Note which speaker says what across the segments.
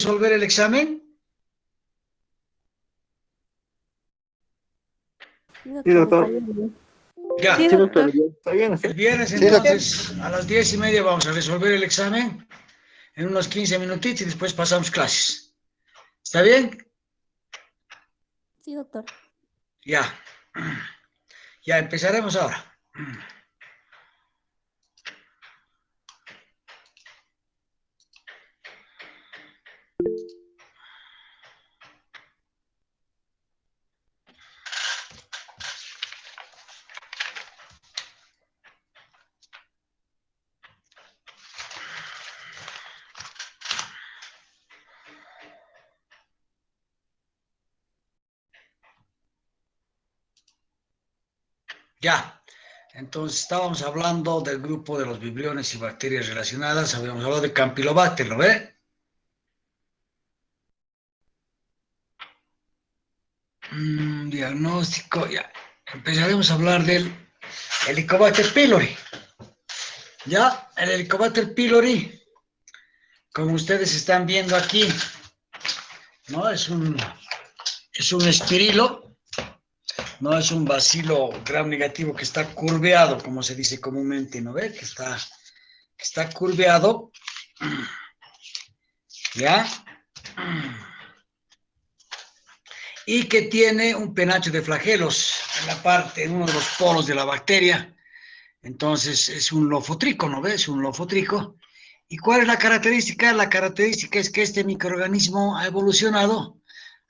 Speaker 1: resolver el examen?
Speaker 2: Sí, doctor.
Speaker 1: Ya.
Speaker 2: Sí, doctor. Está bien.
Speaker 1: El viernes,
Speaker 2: Sí, doctor.
Speaker 1: entonces, a las 10:30 vamos a resolver el examen en unos 15 minutitos y después pasamos clases. ¿Está bien?
Speaker 3: Sí, doctor.
Speaker 1: Ya. Ya empezaremos ahora. Ya. Entonces, estábamos hablando del grupo de los vibriones y bacterias relacionadas. Habíamos hablado de Campylobacter, ¿lo ve? Diagnóstico, ya. Empezaremos a hablar del Helicobacter pylori. Ya, el Helicobacter pylori, como ustedes están viendo aquí, ¿no? Es un espirilo, no es un bacilo gram negativo que está curveado, como se dice comúnmente, ¿no ve? Que está curveado, ¿ya? Y que tiene un penacho de flagelos en la parte, en uno de los polos de la bacteria. Entonces es un lofotrico, ¿no ves? Un lofotrico. ¿Y cuál es la característica? La característica es que este microorganismo ha evolucionado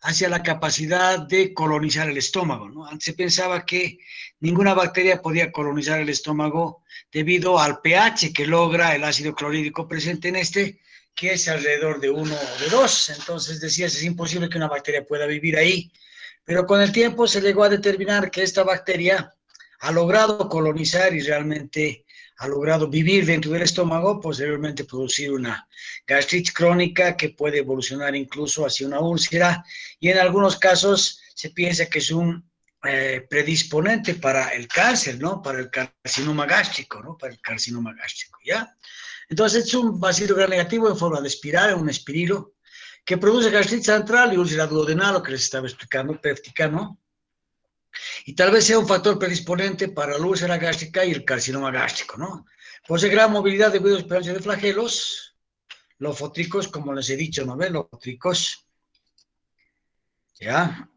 Speaker 1: hacia la capacidad de colonizar el estómago, ¿no? Antes se pensaba que ninguna bacteria podía colonizar el estómago debido al pH que logra el ácido clorhídrico presente en este, que es alrededor de 1 o de 2. Entonces decías, es imposible que una bacteria pueda vivir ahí. Pero con el tiempo se llegó a determinar que esta bacteria ha logrado colonizar y realmente ha logrado vivir dentro del estómago, posteriormente producir una gastritis crónica que puede evolucionar incluso hacia una úlcera, y en algunos casos se piensa que es un predisponente para el cáncer, ¿no? Para el carcinoma gástrico, ¿no? Para el carcinoma gástrico, ¿ya? Entonces es un bacilo gram negativo en forma de espiral, un espirilo, que produce gastritis central y úlcera duodenal, lo que les estaba explicando, péptica, ¿no? Y tal vez sea un factor predisponente para la úlcera gástrica y el carcinoma gástrico, ¿no? Posee gran movilidad debido a su presencia de flagelos, lofotricos, como les he dicho, ¿no ven? Lofotricos, ¿ya?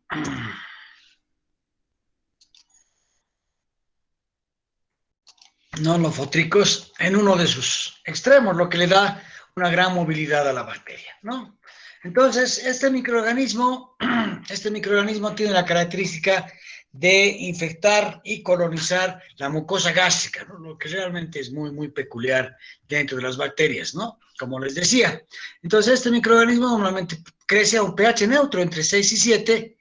Speaker 1: No lofotricos en uno de sus extremos, lo que le da una gran movilidad a la bacteria, ¿no? Entonces, este microorganismo tiene la característica de infectar y colonizar la mucosa gástrica, ¿no? Lo que realmente es muy, muy peculiar dentro de las bacterias, ¿no? Como les decía. Entonces, este microorganismo normalmente crece a un pH neutro entre 6 y 7,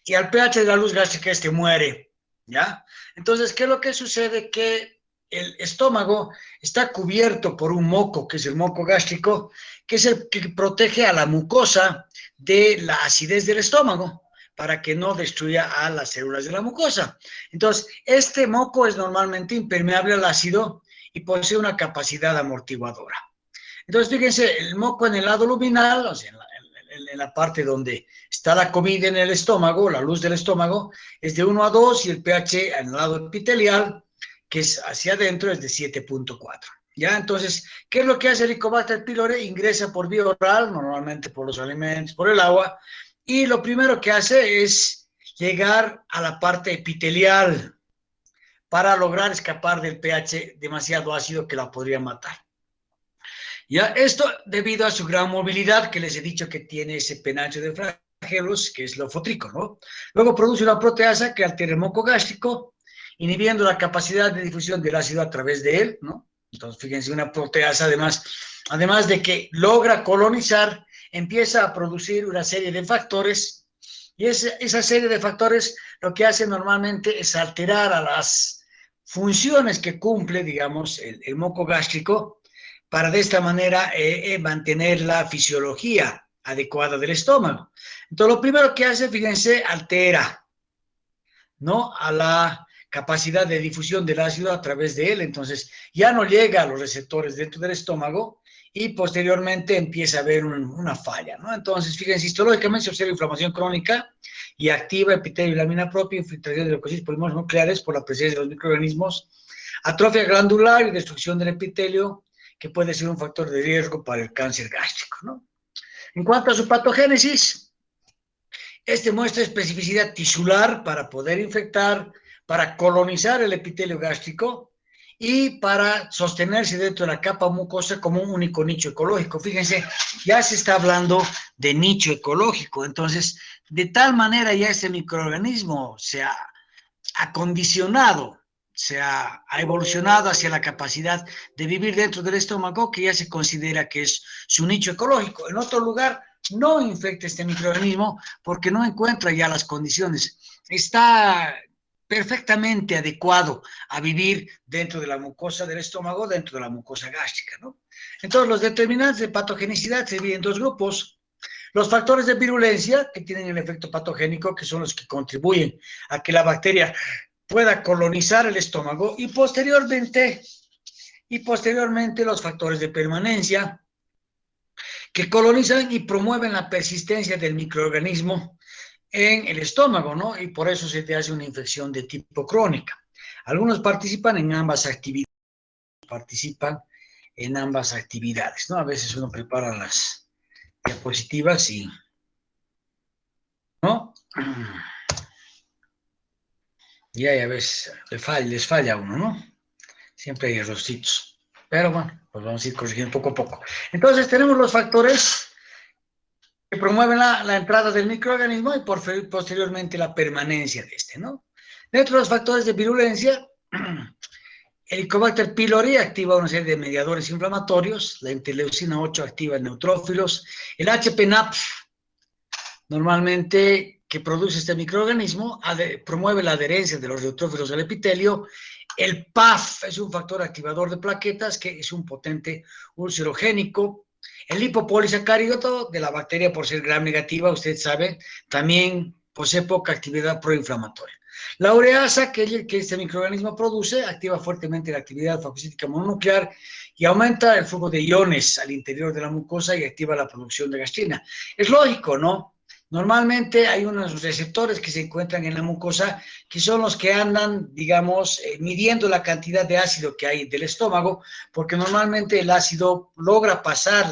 Speaker 1: y al pH de la luz gástrica este muere, ¿ya? Entonces, ¿qué es lo que sucede? Que el estómago está cubierto por un moco, que es el moco gástrico, que es el que protege a la mucosa de la acidez del estómago, para que no destruya a las células de la mucosa. Entonces, este moco es normalmente impermeable al ácido y posee una capacidad amortiguadora. Entonces, fíjense, el moco en el lado luminal, o sea, en la parte donde está la comida en el estómago, la luz del estómago, es de 1 a 2, y el pH en el lado epitelial, que es hacia adentro, es de 7.4. ¿Ya? Entonces, ¿qué es lo que hace el Helicobacter pylori? Ingresa por vía oral, normalmente por los alimentos, por el agua, y lo primero que hace es llegar a la parte epitelial para lograr escapar del pH demasiado ácido que la podría matar. Ya, esto debido a su gran movilidad, que les he dicho que tiene ese penacho de flagelos, que es lofotrico, ¿no? Luego produce una proteasa que altera el moco gástrico, inhibiendo la capacidad de difusión del ácido a través de él, ¿no? Entonces, fíjense, una proteasa, además de que logra colonizar, empieza a producir una serie de factores, y esa serie de factores lo que hace normalmente es alterar a las funciones que cumple, digamos, el moco gástrico, para de esta manera mantener la fisiología adecuada del estómago. Entonces, lo primero que hace, fíjense, altera, ¿no?, a la capacidad de difusión del ácido a través de él. Entonces, ya no llega a los receptores dentro del estómago y posteriormente empieza a haber una falla, ¿no? Entonces, fíjense, histológicamente se observa inflamación crónica y activa epitelio y lámina propia, infiltración de leucocitos polimorfos nucleares por la presencia de los microorganismos, atrofia glandular y destrucción del epitelio, que puede ser un factor de riesgo para el cáncer gástrico, ¿no? En cuanto a su patogénesis, este muestra especificidad tisular para poder infectar, para colonizar el epitelio gástrico y para sostenerse dentro de la capa mucosa como un único nicho ecológico. Fíjense, ya se está hablando de nicho ecológico, entonces, de tal manera ya este microorganismo se ha acondicionado, ha evolucionado hacia la capacidad de vivir dentro del estómago, que ya se considera que es su nicho ecológico. En otro lugar no infecta este microorganismo porque no encuentra ya las condiciones. Está perfectamente adecuado a vivir dentro de la mucosa del estómago, dentro de la mucosa gástrica, ¿no? Entonces, los determinantes de patogenicidad se dividen en dos grupos. Los factores de virulencia, que tienen el efecto patogénico, que son los que contribuyen a que la bacteria pueda colonizar el estómago, y posteriormente los factores de permanencia, que colonizan y promueven la persistencia del microorganismo en el estómago, ¿no? Y por eso se te hace una infección de tipo crónica. Algunos participan en ambas actividades, ¿no? A veces uno prepara las diapositivas y, ¿no? Ya ves, les falla a uno, ¿no? Siempre hay errorcitos. Pero bueno, pues vamos a ir corrigiendo poco a poco. Entonces tenemos los factores que promueven la entrada del microorganismo y posteriormente la permanencia de este, ¿no? Dentro de los factores de virulencia, el Helicobacter pylori activa una serie de mediadores inflamatorios, la interleucina 8 activa neutrófilos, el HPNAP normalmente que produce este microorganismo promueve la adherencia de los neutrófilos al epitelio. El PAF es un factor activador de plaquetas que es un potente ulcerogénico. El lipopolisacárido de la bacteria, por ser gram negativa, usted sabe, también posee poca actividad proinflamatoria. La ureasa que este microorganismo produce activa fuertemente la actividad fagocítica mononuclear y aumenta el flujo de iones al interior de la mucosa y activa la producción de gastrina. Es lógico, ¿no? Normalmente hay unos receptores que se encuentran en la mucosa que son los que andan, digamos, midiendo la cantidad de ácido que hay del estómago, porque normalmente el ácido logra pasar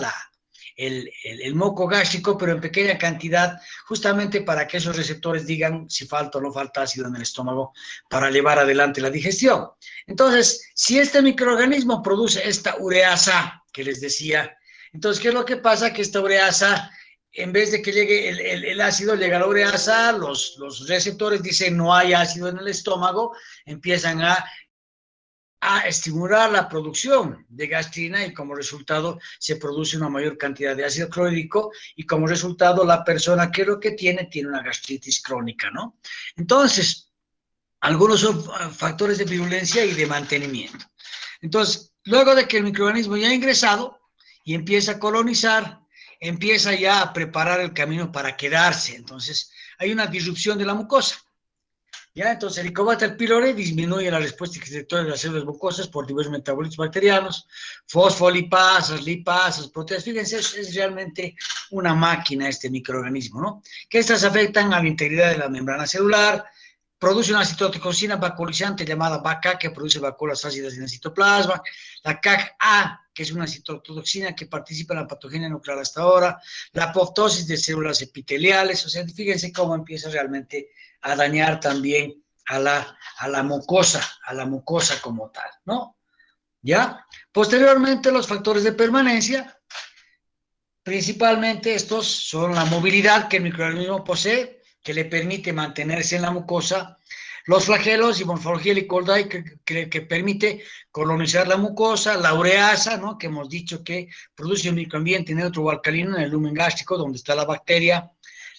Speaker 1: el moco gástrico, pero en pequeña cantidad, justamente para que esos receptores digan si falta o no falta ácido en el estómago para llevar adelante la digestión. Entonces, si este microorganismo produce esta ureasa que les decía, entonces, ¿qué es lo que pasa? Que esta ureasa, en vez de que llegue el ácido, llega la ureasa, los receptores dicen no hay ácido en el estómago, empiezan a estimular la producción de gastrina y como resultado se produce una mayor cantidad de ácido clorhídrico y como resultado la persona que lo que tiene una gastritis crónica, ¿no? Entonces, algunos son factores de virulencia y de mantenimiento. Entonces, luego de que el microorganismo ya ha ingresado y empieza a colonizar, empieza ya a preparar el camino para quedarse. Entonces, hay una disrupción de la mucosa. ¿Ya? Entonces, el Helicobacter pylori disminuye la respuesta excitatoria de las células mucosas por diversos metabolitos bacterianos, fosfolipasas, lipasas, proteasas. Fíjense, es realmente una máquina este microorganismo, ¿no? Que estas afectan a la integridad de la membrana celular, produce una citotoxina vacuolizante llamada VACA, que produce vacuolas ácidas en el citoplasma, la CAG-A, que es una citotoxina que participa en la patogenia nuclear hasta ahora, la apoptosis de células epiteliales. O sea, fíjense cómo empieza realmente a dañar también a la mucosa como tal, ¿no? ¿Ya? Posteriormente, los factores de permanencia, principalmente estos son la movilidad que el microorganismo posee, que le permite mantenerse en la mucosa, los flagelos y morfología helicoidal que permite colonizar la mucosa, la ureasa, ¿no? Que hemos dicho que produce un microambiente neutro o alcalino en el lumen gástrico, donde está la bacteria,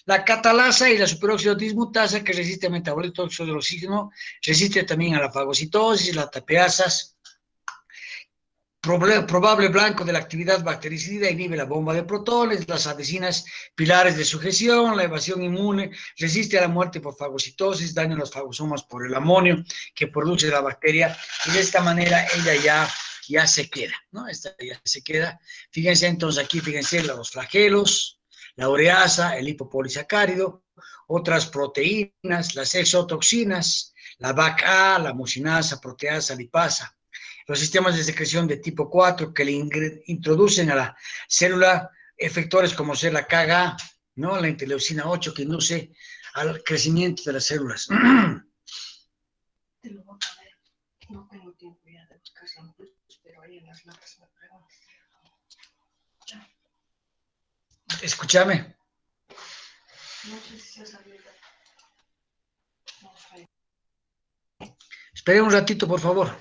Speaker 1: la catalasa y la superóxido dismutasa, que resiste al metabolismo del oxígeno, resiste también a la fagocitosis, las tapeasas, probable blanco de la actividad bactericida, inhibe la bomba de protones, las adhesinas pilares de sujeción, la evasión inmune, resiste a la muerte por fagocitosis, daña los fagosomas por el amonio que produce la bacteria, y de esta manera ella ya ya se queda, ¿no? Esta ya se queda. Fíjense entonces aquí, fíjense los flagelos, la ureasa, el lipopolisacárido, otras proteínas, las exotoxinas, la BAC-A, la mucinasa, proteasa, lipasa, los sistemas de secreción de tipo 4 que le introducen a la célula efectores como ser la KGA, ¿no? La interleucina 8 que induce al crecimiento de las células.
Speaker 4: Te lo voy a poner. No tengo tiempo ya de buscar pero ahí en las notas me pregunto.
Speaker 1: Escúchame.
Speaker 4: No sé si se ha salido. No sé.
Speaker 1: Espere un ratito, por favor.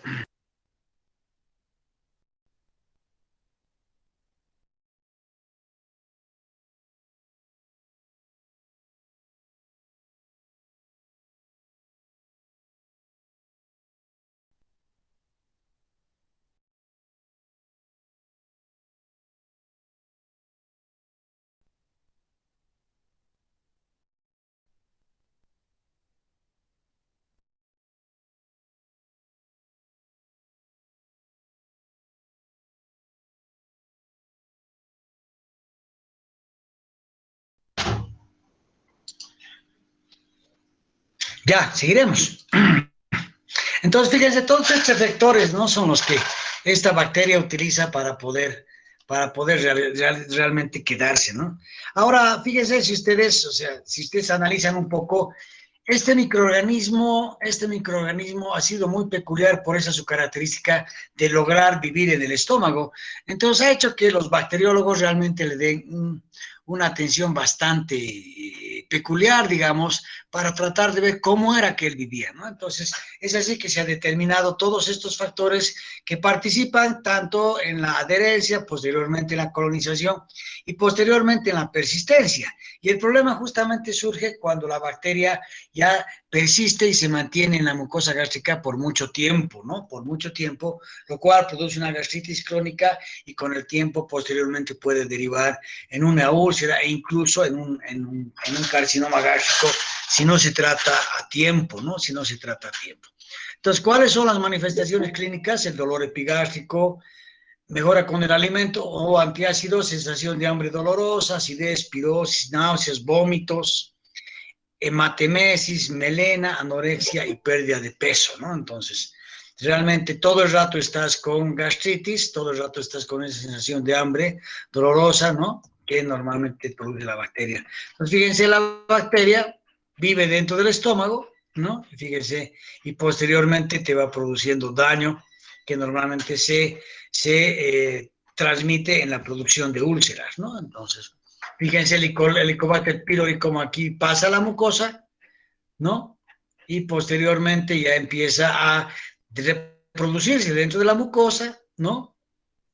Speaker 1: Ya, seguiremos. Entonces, fíjense, todos estos efectores, ¿no? Son los que esta bacteria utiliza para poder realmente quedarse, ¿no? Ahora, fíjense si ustedes, o sea, si ustedes analizan un poco, este microorganismo ha sido muy peculiar por esa su característica de lograr vivir en el estómago. Entonces, ha hecho que los bacteriólogos realmente le den una atención bastante peculiar, digamos, para tratar de ver cómo era que él vivía, ¿no? Entonces, es así que se ha determinado todos estos factores que participan tanto en la adherencia, posteriormente en la colonización y posteriormente en la persistencia. Y el problema justamente surge cuando la bacteria ya persiste y se mantiene en la mucosa gástrica por mucho tiempo, ¿no? Por mucho tiempo, lo cual produce una gastritis crónica y con el tiempo posteriormente puede derivar en una úlcera e incluso en un carcinoma gástrico si no se trata a tiempo, ¿no? Si no se trata a tiempo. Entonces, ¿cuáles son las manifestaciones clínicas? El dolor epigástrico, mejora con el alimento o antiácido, sensación de hambre dolorosa, acidez, pirosis, náuseas, vómitos, hematemesis, melena, anorexia y pérdida de peso, ¿no? Entonces, realmente todo el rato estás con gastritis, todo el rato estás con esa sensación de hambre dolorosa, ¿no? Que normalmente produce la bacteria. Entonces, fíjense, la bacteria vive dentro del estómago, ¿no? Fíjense, y posteriormente te va produciendo daño que normalmente se transmite en la producción de úlceras, ¿no? Entonces, fíjense el Helicobacter pylori como aquí pasa la mucosa, ¿no? Y posteriormente ya empieza a reproducirse dentro de la mucosa, ¿no?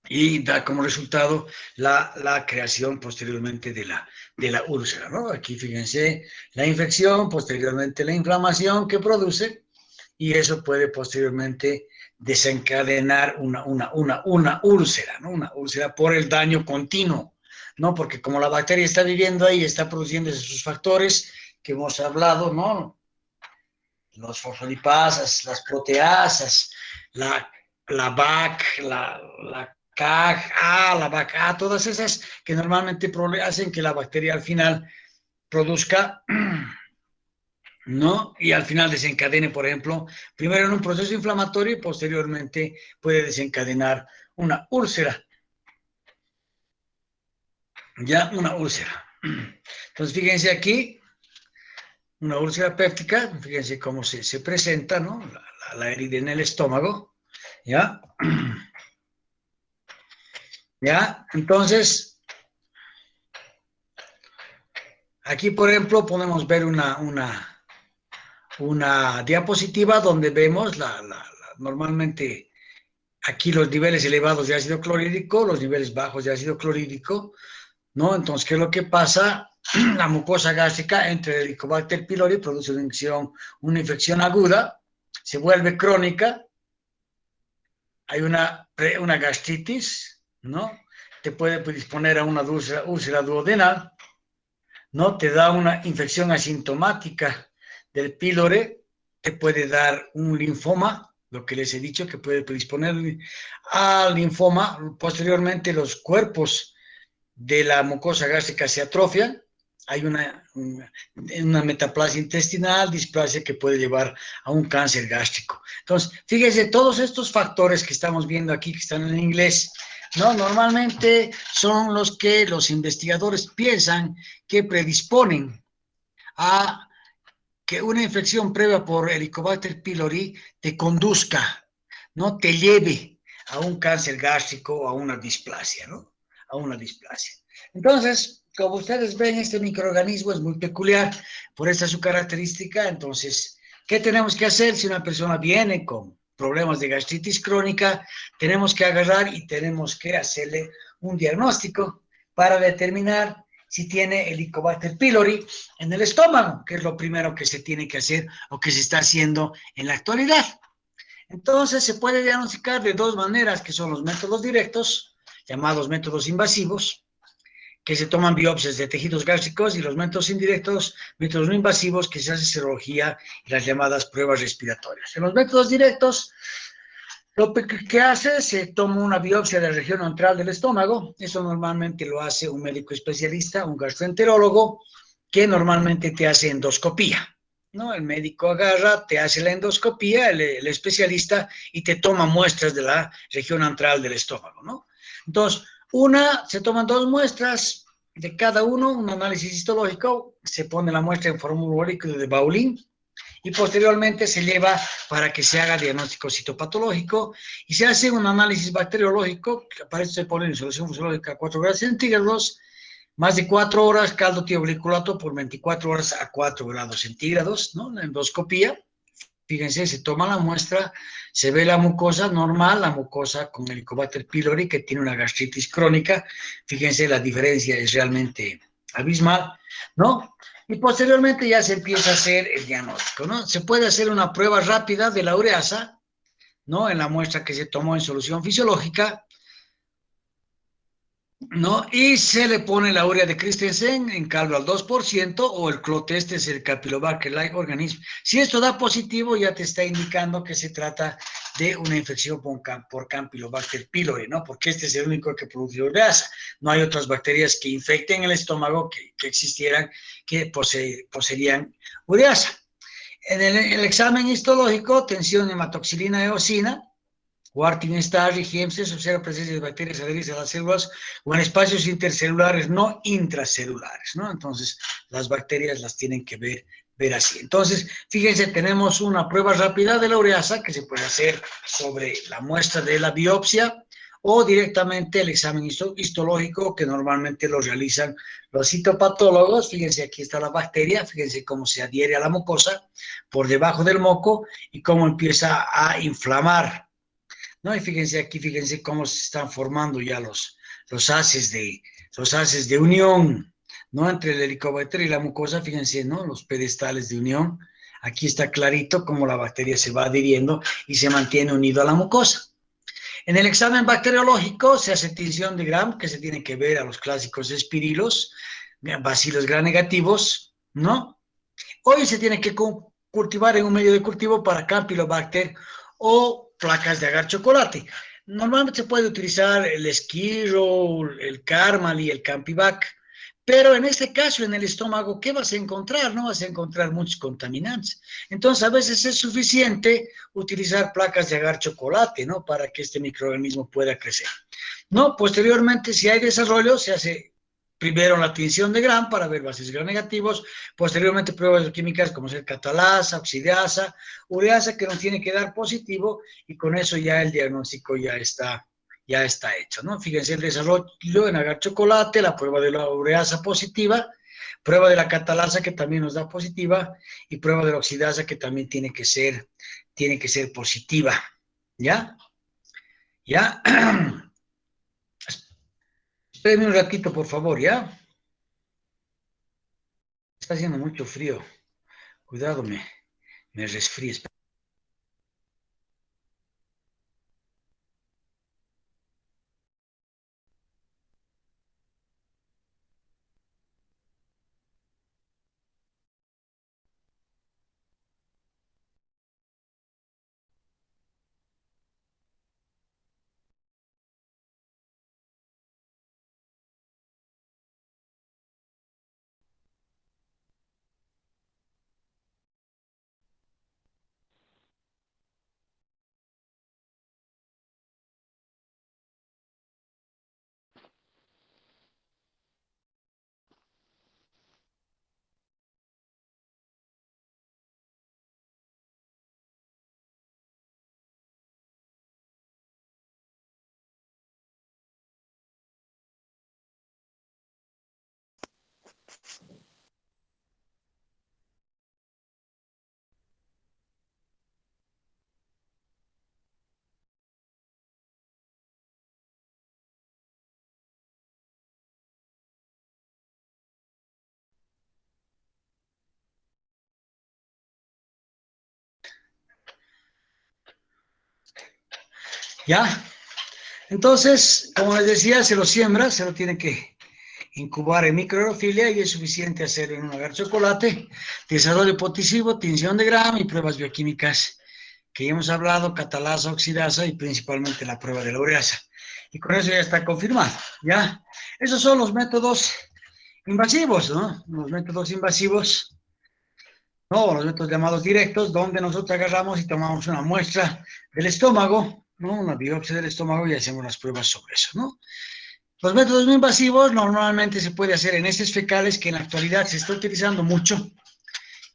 Speaker 1: Y da como resultado la creación posteriormente de la úlcera, ¿no? Aquí fíjense la infección, posteriormente la inflamación que produce, y eso puede posteriormente desencadenar una úlcera, ¿no? Una úlcera por el daño continuo, ¿no? Porque como la bacteria está viviendo ahí, está produciendo esos factores que hemos hablado, ¿no? Los fosfolipasas, las proteasas, la BAC, la CAG-A, la BAC-A, todas esas que normalmente hacen que la bacteria al final produzca, ¿no? Y al final desencadene, por ejemplo, primero en un proceso inflamatorio y posteriormente puede desencadenar una úlcera. Ya, una úlcera. Entonces, fíjense aquí, una úlcera péptica, fíjense cómo se presenta, ¿no? La herida en el estómago, ¿ya? ¿Ya? Entonces, aquí, por ejemplo, podemos ver una diapositiva donde vemos normalmente aquí los niveles elevados de ácido clorhídrico, los niveles bajos de ácido clorhídrico, ¿no? Entonces, ¿qué es lo que pasa? La mucosa gástrica entre el Helicobacter pylori produce una infección aguda, se vuelve crónica, hay una gastritis, ¿no? Te puede predisponer a una úlcera duodenal, ¿no? Te da una infección asintomática del pílore, te puede dar un linfoma, lo que les he dicho, que puede predisponer al linfoma. Posteriormente, los cuerpos de la mucosa gástrica se atrofian, hay una metaplasia intestinal, displasia que puede llevar a un cáncer gástrico. Entonces, fíjense, todos estos factores que estamos viendo aquí, que están en inglés, ¿no? Normalmente son los que los investigadores piensan que predisponen a que una infección previa por Helicobacter pylori te conduzca, ¿no? Te lleve a un cáncer gástrico o a una displasia, ¿no? A una displasia. Entonces, como ustedes ven, este microorganismo es muy peculiar por esta su característica. Entonces, ¿qué tenemos que hacer si una persona viene con problemas de gastritis crónica? Tenemos que agarrar y tenemos que hacerle un diagnóstico para determinar si tiene Helicobacter pylori en el estómago, que es lo primero que se tiene que hacer o que se está haciendo en la actualidad. Entonces, se puede diagnosticar de dos maneras, que son los métodos directos, llamados métodos invasivos, que se toman biopsias de tejidos gástricos, y los métodos indirectos, métodos no invasivos, que se hace serología y las llamadas pruebas respiratorias. En los métodos directos, lo que hace, se toma una biopsia de la región antral del estómago. Eso normalmente lo hace un médico especialista, un gastroenterólogo, que normalmente te hace endoscopía, ¿no? El médico agarra, te hace la endoscopía, el especialista, y te toma muestras de la región antral del estómago, ¿no? Entonces, se toman dos muestras de cada uno, un análisis histológico, se pone la muestra en formulario líquido de Baulín, y posteriormente se lleva para que se haga diagnóstico citopatológico y se hace un análisis bacteriológico, que para eso se pone en solución fisiológica a 4 grados centígrados, más de 4 horas, caldo tioglicolato por 24 horas a 4 grados centígrados, ¿no? La endoscopía, fíjense, se toma la muestra, se ve la mucosa normal, la mucosa con Helicobacter pylori, que tiene una gastritis crónica. Fíjense, la diferencia es realmente abismal, ¿no? Y posteriormente ya se empieza a hacer el diagnóstico, ¿no? Se puede hacer una prueba rápida de la ureasa, ¿no? En la muestra que se tomó en solución fisiológica, ¿no? Y se le pone la urea de Christensen en caldo al 2%, o el clotest, es el Campylobacter-like organism. Si esto da positivo, ya te está indicando que se trata de una infección por Campylobacter pylori, ¿no? Porque este es el único que produce ureasa. No hay otras bacterias que infecten el estómago que existieran, que poseerían ureasa. En el examen histológico, tensión hematoxilina eosina, Warting Star y GEMS, se observa presencia de bacterias adheridas a las células o en espacios intercelulares no intracelulares, ¿no? Entonces, las bacterias las tienen que ver así. Entonces, fíjense, tenemos una prueba rápida de la ureasa que se puede hacer sobre la muestra de la biopsia, o directamente el examen histológico, que normalmente lo realizan los citopatólogos. Fíjense, aquí está la bacteria, fíjense cómo se adhiere a la mucosa por debajo del moco y cómo empieza a inflamar, ¿no? Y fíjense aquí, fíjense cómo se están formando ya los haces de unión, ¿no? Entre el helicobacter y la mucosa, fíjense, ¿no? Los pedestales de unión. Aquí está clarito cómo la bacteria se va adhiriendo y se mantiene unido a la mucosa. En el examen bacteriológico se hace tinción de Gram, que se tiene que ver a los clásicos espirilos, bacilos gram negativos, ¿no? Hoy se tiene que cultivar en un medio de cultivo para Campylobacter o placas de agar chocolate. Normalmente se puede utilizar el Esquirro, el Carmal y el Campivac, pero en este caso, en el estómago, ¿qué vas a encontrar? No vas a encontrar muchos contaminantes. Entonces, a veces es suficiente utilizar placas de agar chocolate, ¿no? Para que este microorganismo pueda crecer. No, posteriormente, si hay desarrollo, se hace primero la tinción de Gram para ver bases gram negativos, posteriormente pruebas químicas como ser catalasa, oxidasa, ureasa, que nos tiene que dar positivo, y con eso ya el diagnóstico ya está hecho, ¿no? Fíjense el desarrollo en agar chocolate, la prueba de la ureasa positiva, prueba de la catalasa que también nos da positiva, y prueba de la oxidasa que también tiene que ser positiva, ¿ya? ¿Ya? Espérenme un ratito, por favor, ¿ya? Está haciendo mucho frío. Cuidado, me resfrío. ¿Ya? Entonces, como les decía, se lo siembra, se lo tiene que incubar en microaerofilia y es suficiente hacer en un agar chocolate, desarrollo potisivo, tinción de Gram y pruebas bioquímicas que ya hemos hablado, catalasa, oxidasa y principalmente la prueba de la ureasa. Y con eso ya está confirmado, ¿ya? Esos son los métodos invasivos, ¿no? Los métodos invasivos, no, los métodos llamados directos, donde nosotros agarramos y tomamos una muestra del estómago, ¿no? Una biopsia del estómago y hacemos las pruebas sobre eso, ¿no? Los métodos no invasivos normalmente se puede hacer en heces fecales, que en la actualidad se está utilizando mucho,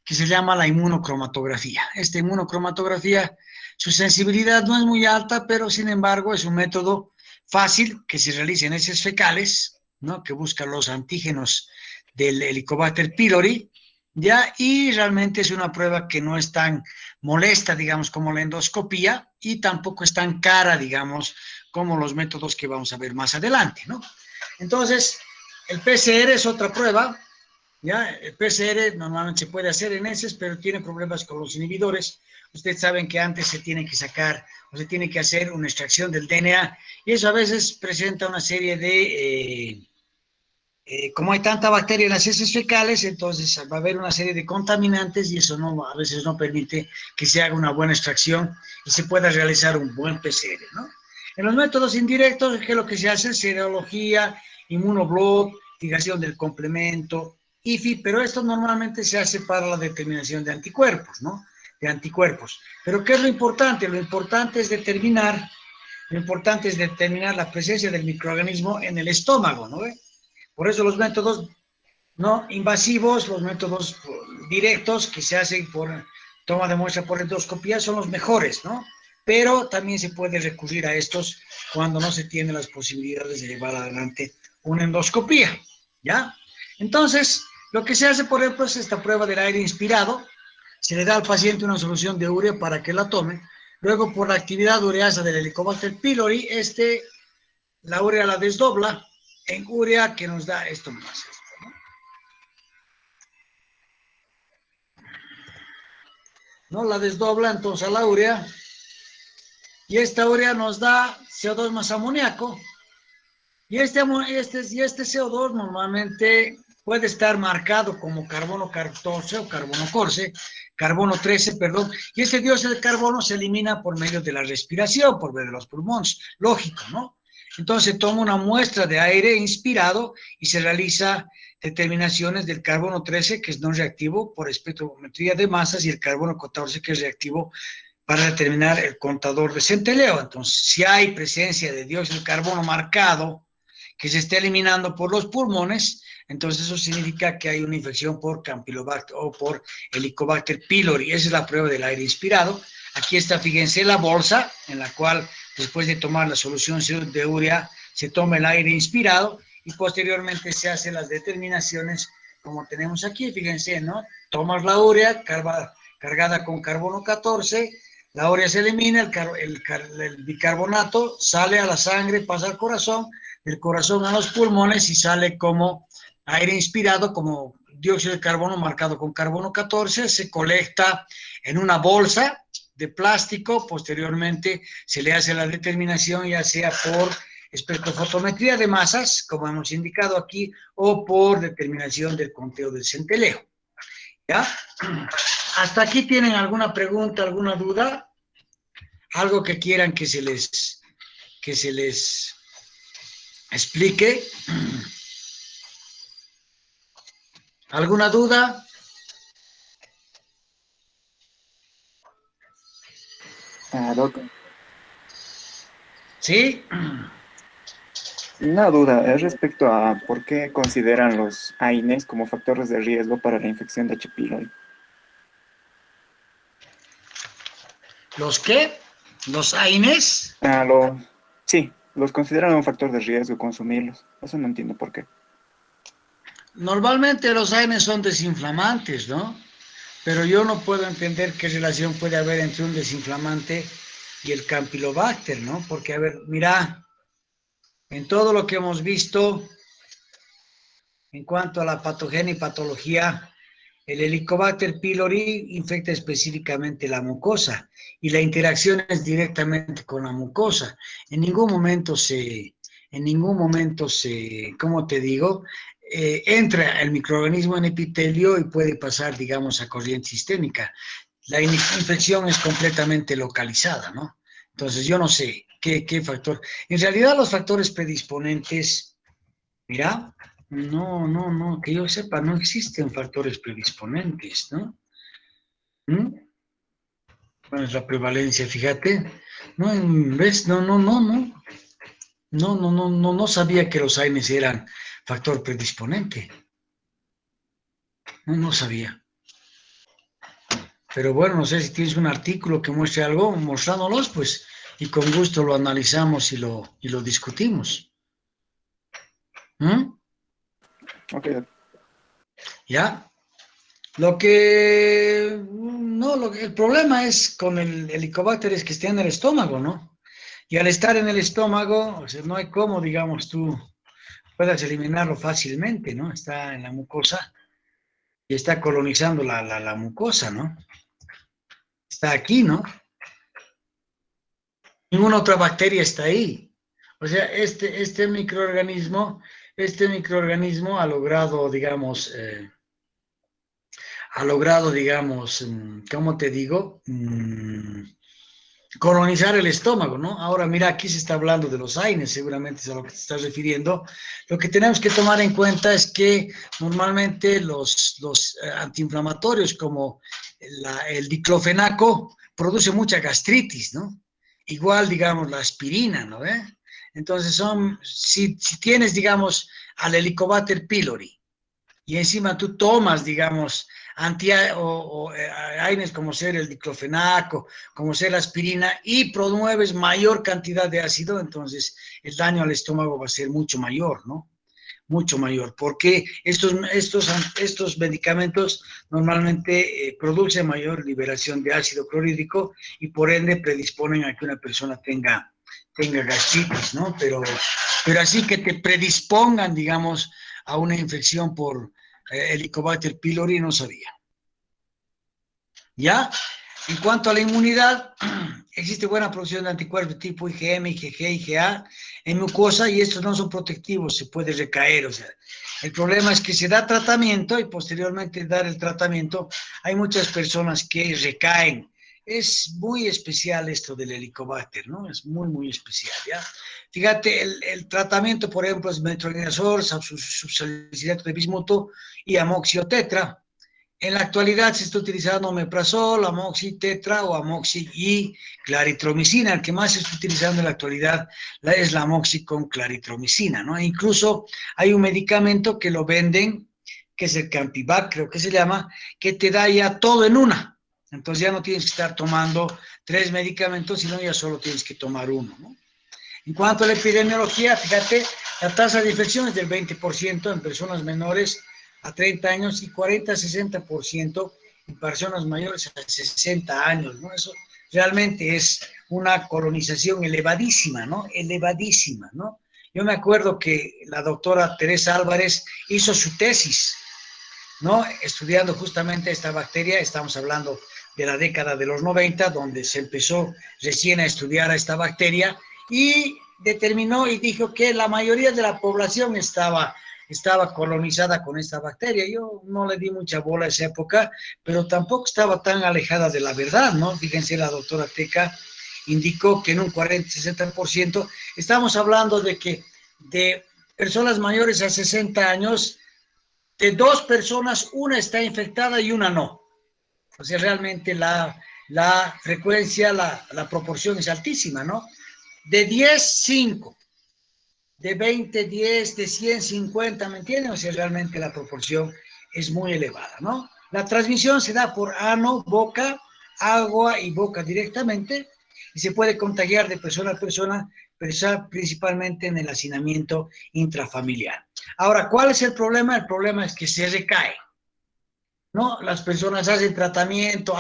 Speaker 1: que se llama la inmunocromatografía. Esta inmunocromatografía, su sensibilidad no es muy alta, pero sin embargo es un método fácil que se realiza en heces fecales, ¿no? Que busca los antígenos del Helicobacter pylori, ¿ya? Y realmente es una prueba que no es tan molesta, digamos, como la endoscopía y tampoco es tan cara, digamos, como los métodos que vamos a ver más adelante, ¿no? Entonces, el PCR es otra prueba, ¿ya? El PCR normalmente se puede hacer en heces, pero tiene problemas con los inhibidores. Ustedes saben que antes se tiene que sacar o se tiene que hacer una extracción del DNA y eso a veces presenta una serie de como hay tanta bacteria en las heces fecales, entonces va a haber una serie de contaminantes y eso no, a veces no permite que se haga una buena extracción y se pueda realizar un buen PCR, ¿no? En los métodos indirectos, ¿qué es lo que se hace? Serología, inmunoblot, fijación del complemento, IFI, pero esto normalmente se hace para la determinación de anticuerpos, ¿no? De anticuerpos. Pero ¿qué es lo importante? Lo importante es determinar, la presencia del microorganismo en el estómago, ¿no? Por eso los métodos no invasivos, los métodos directos que se hacen por toma de muestra por endoscopía son los mejores, ¿no? Pero también se puede recurrir a estos cuando no se tienen las posibilidades de llevar adelante una endoscopía, ¿ya? Entonces, lo que se hace, por ejemplo, es esta prueba del aire inspirado. Se le da al paciente una solución de urea para que la tome. Luego, por la actividad ureasa del Helicobacter pylori, la urea la desdobla en urea que nos da esto más. ¿No? La desdobla entonces a la urea y esta urea nos da CO2 más amoníaco y este CO2 normalmente puede estar marcado como carbono 14 o carbono 13, perdón, y este dióxido de carbono se elimina por medio de la respiración, por medio de los pulmones, lógico, ¿no? Entonces se toma una muestra de aire inspirado y se realiza determinaciones del carbono 13, que es no reactivo por espectrometría de masas, y el carbono 14, que es reactivo para determinar el contador de centeleo. Entonces, si hay presencia de dióxido de carbono marcado que se está eliminando por los pulmones, entonces eso significa que hay una infección por Campylobacter o por Helicobacter pylori. Esa es la prueba del aire inspirado. Aquí está, fíjense, la bolsa en la cual después de tomar la solución de urea se toma el aire inspirado y posteriormente se hacen las determinaciones como tenemos aquí, fíjense, ¿no? Tomas la urea cargada con carbono 14, la urea se elimina, el bicarbonato sale a la sangre, pasa al corazón, del corazón a los pulmones y sale como aire inspirado, como dióxido de carbono marcado con carbono 14, se colecta en una bolsa de plástico, posteriormente se le hace la determinación ya sea por espectrofotometría de masas, como hemos indicado aquí, o por determinación del conteo del centeleo. ¿Ya? ¿Hasta aquí tienen alguna pregunta, alguna duda? ¿Algo que quieran que se les explique? ¿Alguna duda?
Speaker 2: Doctor,
Speaker 1: ¿Sí?
Speaker 2: una duda es respecto a por qué consideran los AINES como factores de riesgo para la infección de H. pylori.
Speaker 1: ¿Los qué? ¿Los AINES?
Speaker 2: Ah, sí, los consideran un factor de riesgo consumirlos. Eso no entiendo por qué.
Speaker 1: Normalmente los AINES son desinflamantes, ¿no? Pero yo no puedo entender qué relación puede haber entre un desinflamante y el Campylobacter, ¿no? Porque, a ver, mira, en todo lo que hemos visto en cuanto a la patogenia y patología, El Helicobacter pylori infecta específicamente la mucosa y la interacción es directamente con la mucosa. En ningún momento ¿cómo te digo? Entra el microorganismo en epitelio y puede pasar, digamos, a corriente sistémica. La infección es completamente localizada, ¿no? Entonces, yo no sé qué factor. En realidad, los factores predisponentes, mira, no, que yo sepa, no existen factores predisponentes, ¿no? ¿Mm? ¿Cuál es la prevalencia? Fíjate. No, ¿ves? No sabía que los AINES eran factor predisponente. No sabía. Pero bueno, no sé si tienes un artículo que muestre algo, mostrándolos, pues, y con gusto lo analizamos y lo discutimos. ¿Mm?
Speaker 2: Ok,
Speaker 1: ¿Ya? El problema es con el Helicobacter es que esté en el estómago, ¿no? Y al estar en el estómago, o sea, no hay cómo, digamos, tú puedas eliminarlo fácilmente, ¿no? Está en la mucosa y está colonizando la mucosa, ¿no? Está aquí, ¿no? Ninguna otra bacteria está ahí. O sea, este microorganismo ha logrado, digamos, ¿cómo te digo? Colonizar el estómago, ¿no? Ahora, mira, aquí se está hablando de los AINES, seguramente es a lo que te estás refiriendo. Lo que tenemos que tomar en cuenta es que normalmente los antiinflamatorios como el diclofenaco produce mucha gastritis, ¿no? Igual, digamos, la aspirina, ¿no? Entonces, si tienes, digamos, al Helicobacter pylori y encima tú tomas, digamos, AINES como ser el diclofenaco, como ser la aspirina, y promueves mayor cantidad de ácido, entonces el daño al estómago va a ser mucho mayor, ¿no? Mucho mayor, porque estos medicamentos normalmente producen mayor liberación de ácido clorhídrico y por ende predisponen a que una persona tenga gastritis, ¿no? Pero así que te predispongan, digamos, a una infección por Helicobacter pylori, no sabía. ¿Ya? En cuanto a la inmunidad, existe buena producción de anticuerpos de tipo IgM, IgG, IgA en mucosa y estos no son protectivos, se puede recaer, o sea, el problema es que se da tratamiento y posteriormente de dar el tratamiento hay muchas personas que recaen. Es muy especial esto del Helicobacter, ¿no? Es muy especial, ¿ya? Fíjate, el tratamiento, por ejemplo, es metronidazol, subsalicilato de bismuto y amoxiotetra. En la actualidad se está utilizando omeprazol, amoxitetra o amoxi y claritromicina. El que más se está utilizando en la actualidad es la amoxi con claritromicina, ¿no? E incluso hay un medicamento que lo venden, que es el Campivac, creo que se llama, que te da ya todo en una. Entonces ya no tienes que estar tomando 3 medicamentos, sino ya solo tienes que tomar uno, ¿no? En cuanto a la epidemiología, fíjate, la tasa de infección es del 20% en personas menores a 30 años y 40-60% en personas mayores a 60 años, ¿no? Eso realmente es una colonización elevadísima, ¿no? Elevadísima, ¿no? Yo me acuerdo que la doctora Teresa Álvarez hizo su tesis, ¿no? Estudiando justamente esta bacteria, estamos hablando de la década de los 90, donde se empezó recién a estudiar a esta bacteria y determinó y dijo que la mayoría de la población estaba colonizada con esta bacteria. Yo no le di mucha bola a esa época, pero tampoco estaba tan alejada de la verdad, ¿no? Fíjense, la doctora Teca indicó que en un 40-60%, estamos hablando de que de personas mayores a 60 años, de 2 personas, una está infectada y una no. O sea, realmente la frecuencia, la proporción es altísima, ¿no? De 10, 5. De 20, 10, de 100, 50, ¿me entienden? O sea, realmente la proporción es muy elevada, ¿no? La transmisión se da por ano, boca, agua y boca directamente y se puede contagiar de persona a persona, principalmente en el hacinamiento intrafamiliar. Ahora, ¿cuál es el problema? El problema es que se recae, ¿no? Las personas hacen tratamiento,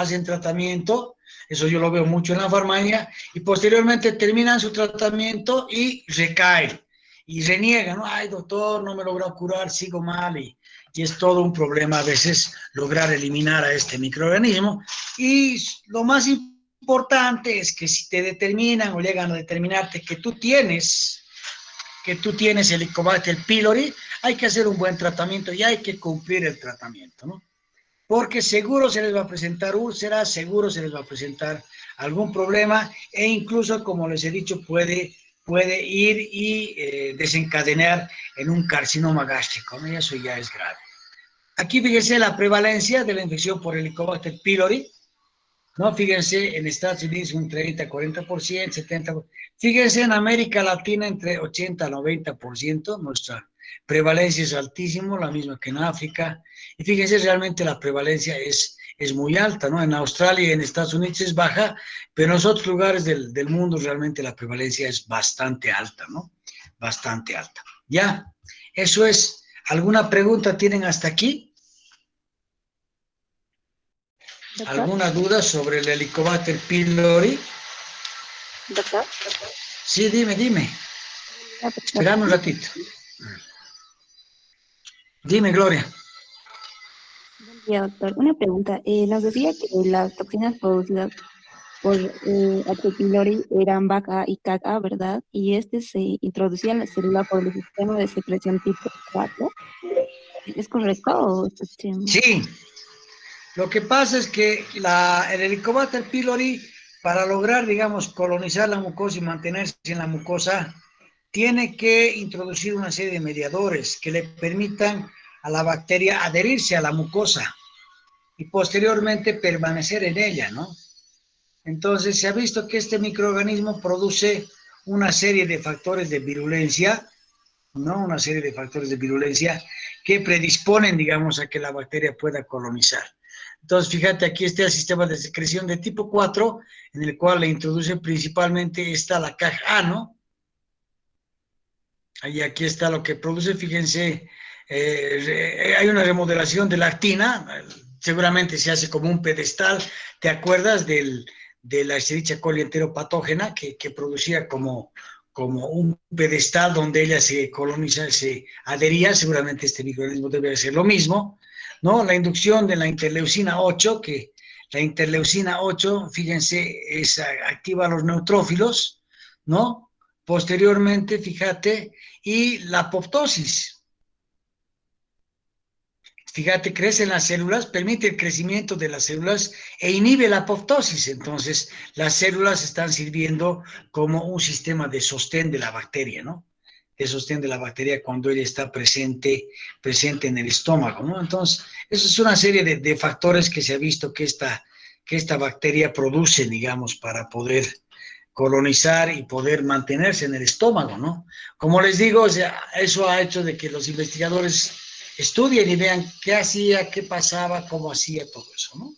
Speaker 1: eso yo lo veo mucho en la farmacia, y posteriormente terminan su tratamiento y recaen. y reniegan, ¿no? Ay, doctor, no me logró curar, sigo mal, y es todo un problema a veces lograr eliminar a este microorganismo. Y lo más importante es que si te determinan o llegan a determinarte que tú tienes Helicobacter pylori, hay que hacer un buen tratamiento y hay que cumplir el tratamiento, ¿no? Porque seguro se les va a presentar úlceras, seguro se les va a presentar algún problema e incluso, como les he dicho, puede ir y desencadenar en un carcinoma gástrico, ¿no? Y eso ya es grave. Aquí fíjense la prevalencia de la infección por Helicobacter pylori, ¿no? Fíjense, en Estados Unidos un 30, 40%, 70%. Fíjense en América Latina entre 80 a 90%, nuestra prevalencia es altísima, la misma que en África. Y fíjense, realmente la prevalencia es muy alta, ¿no? En Australia y en Estados Unidos es baja, pero en los otros lugares del mundo realmente la prevalencia es bastante alta, ¿no? Bastante alta. Ya, eso es. ¿Alguna pregunta tienen hasta aquí?
Speaker 3: Doctor,
Speaker 1: ¿Alguna duda sobre el Helicobacter pylori?
Speaker 3: doctor,
Speaker 1: Sí, dime.
Speaker 3: una pregunta.
Speaker 1: Esperame un ratito. Dime, Gloria.
Speaker 3: Buen día, doctor. Una pregunta. Nos decía que las toxinas producidas por H. pylori eran BACA y CACA, ¿verdad? Y este se introducía en la célula por el sistema de secreción tipo 4. ¿Es correcto o escuché mal?
Speaker 1: Sí, lo que pasa es que el Helicobacter pylori, para lograr, digamos, colonizar la mucosa y mantenerse en la mucosa, tiene que introducir una serie de mediadores que le permitan a la bacteria adherirse a la mucosa y posteriormente permanecer en ella, ¿no? Entonces, se ha visto que este microorganismo produce una serie de factores de virulencia, ¿no? Una serie de factores de virulencia que predisponen, digamos, a que la bacteria pueda colonizar. Entonces, fíjate, aquí está el sistema de secreción de tipo 4, en el cual le introduce principalmente la caja A, ¿no? Ahí aquí está lo que produce, fíjense, hay una remodelación de la actina, seguramente se hace como un pedestal, ¿te acuerdas de la Escherichia coli enteropatógena que producía como un pedestal donde ella se coloniza, se adhería? Seguramente este microorganismo debe ser lo mismo, ¿no? La inducción de la interleucina 8, que la interleucina 8, fíjense, activa a los neutrófilos, ¿no? Posteriormente, fíjate, y la apoptosis. Fíjate, crece en las células, permite el crecimiento de las células e inhibe la apoptosis. Entonces, las células están sirviendo como un sistema de sostén de la bacteria, ¿no? De sostén de la bacteria cuando ella está presente en el estómago, ¿no? Entonces, eso es una serie de factores que se ha visto que esta bacteria produce, digamos, para poder colonizar y poder mantenerse en el estómago, ¿no? Como les digo, o sea, eso ha hecho de que los investigadores estudien y vean qué hacía, qué pasaba, cómo hacía todo eso, ¿no?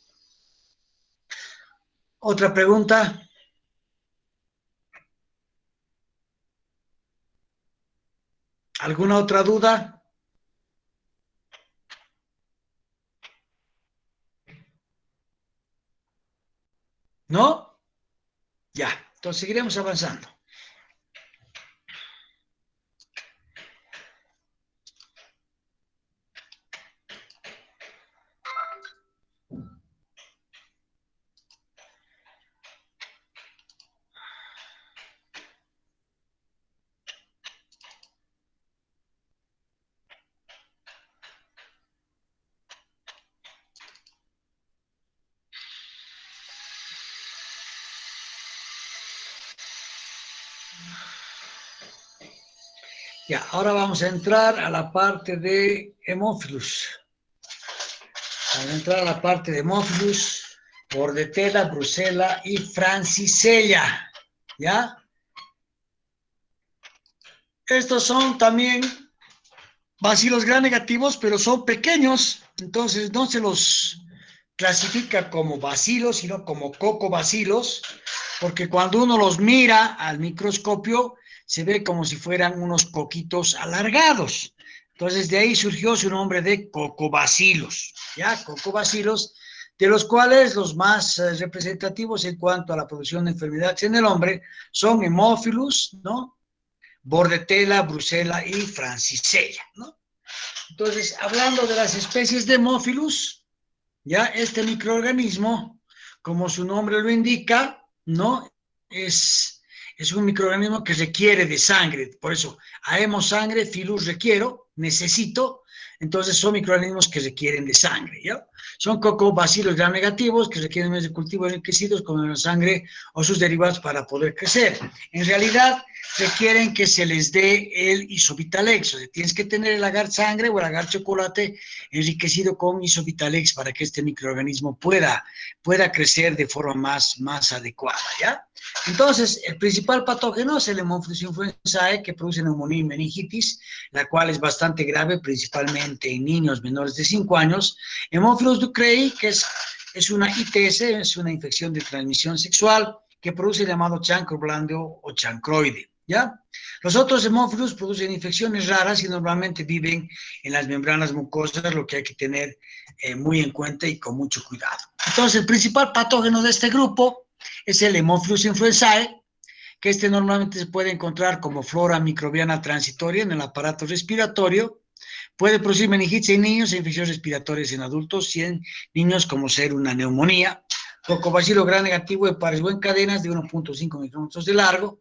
Speaker 1: Otra pregunta. ¿Alguna otra duda? ¿No? Ya, entonces seguiremos avanzando. Ya, ahora vamos a entrar a la parte de Haemophilus. Vamos a entrar a la parte de Haemophilus, Bordetella, Brucella y Francisella. ¿Ya? Estos son también bacilos gram negativos, pero son pequeños, entonces no se los clasifica como bacilos, sino como cocobacilos, porque cuando uno los mira al microscopio, se ve como si fueran unos coquitos alargados. Entonces, de ahí surgió su nombre de cocobacilos, ¿ya? Cocobacilos, de los cuales los más representativos en cuanto a la producción de enfermedades en el hombre son Haemophilus, ¿no? Bordetella, Brucella y Francisella, ¿no? Entonces, hablando de las especies de Haemophilus, ya este microorganismo, como su nombre lo indica, ¿no? Es un microorganismo que requiere de sangre, por eso, haemos sangre, filus requiero, necesito, entonces son microorganismos que requieren de sangre, ¿ya? Son cocobacilos gram negativos que requieren medios de cultivo enriquecidos con la sangre o sus derivados para poder crecer. En realidad, requieren que se les dé el isobitalex, o sea, tienes que tener el agar sangre o el agar chocolate enriquecido con isobitalex para que este microorganismo pueda crecer de forma más adecuada, ¿ya? Entonces, el principal patógeno es el Haemophilus influenzae, que produce neumonía y meningitis, la cual es bastante grave, principalmente en niños menores de 5 años. Haemophilus ducreyi, que es una ITS, es una infección de transmisión sexual, que produce el llamado chancro blando o chancroide, ¿ya? Los otros Haemophilus producen infecciones raras y normalmente viven en las membranas mucosas, lo que hay que tener muy en cuenta y con mucho cuidado. Entonces, el principal patógeno de este grupo es el Haemophilus influenzae, que normalmente se puede encontrar como flora microbiana transitoria en el aparato respiratorio. Puede producir meningitis en niños e infecciones respiratorias en adultos y en niños como ser una neumonía. Cocobacilo gram negativo de pares o en cadenas de 1.5 micrómetros de largo.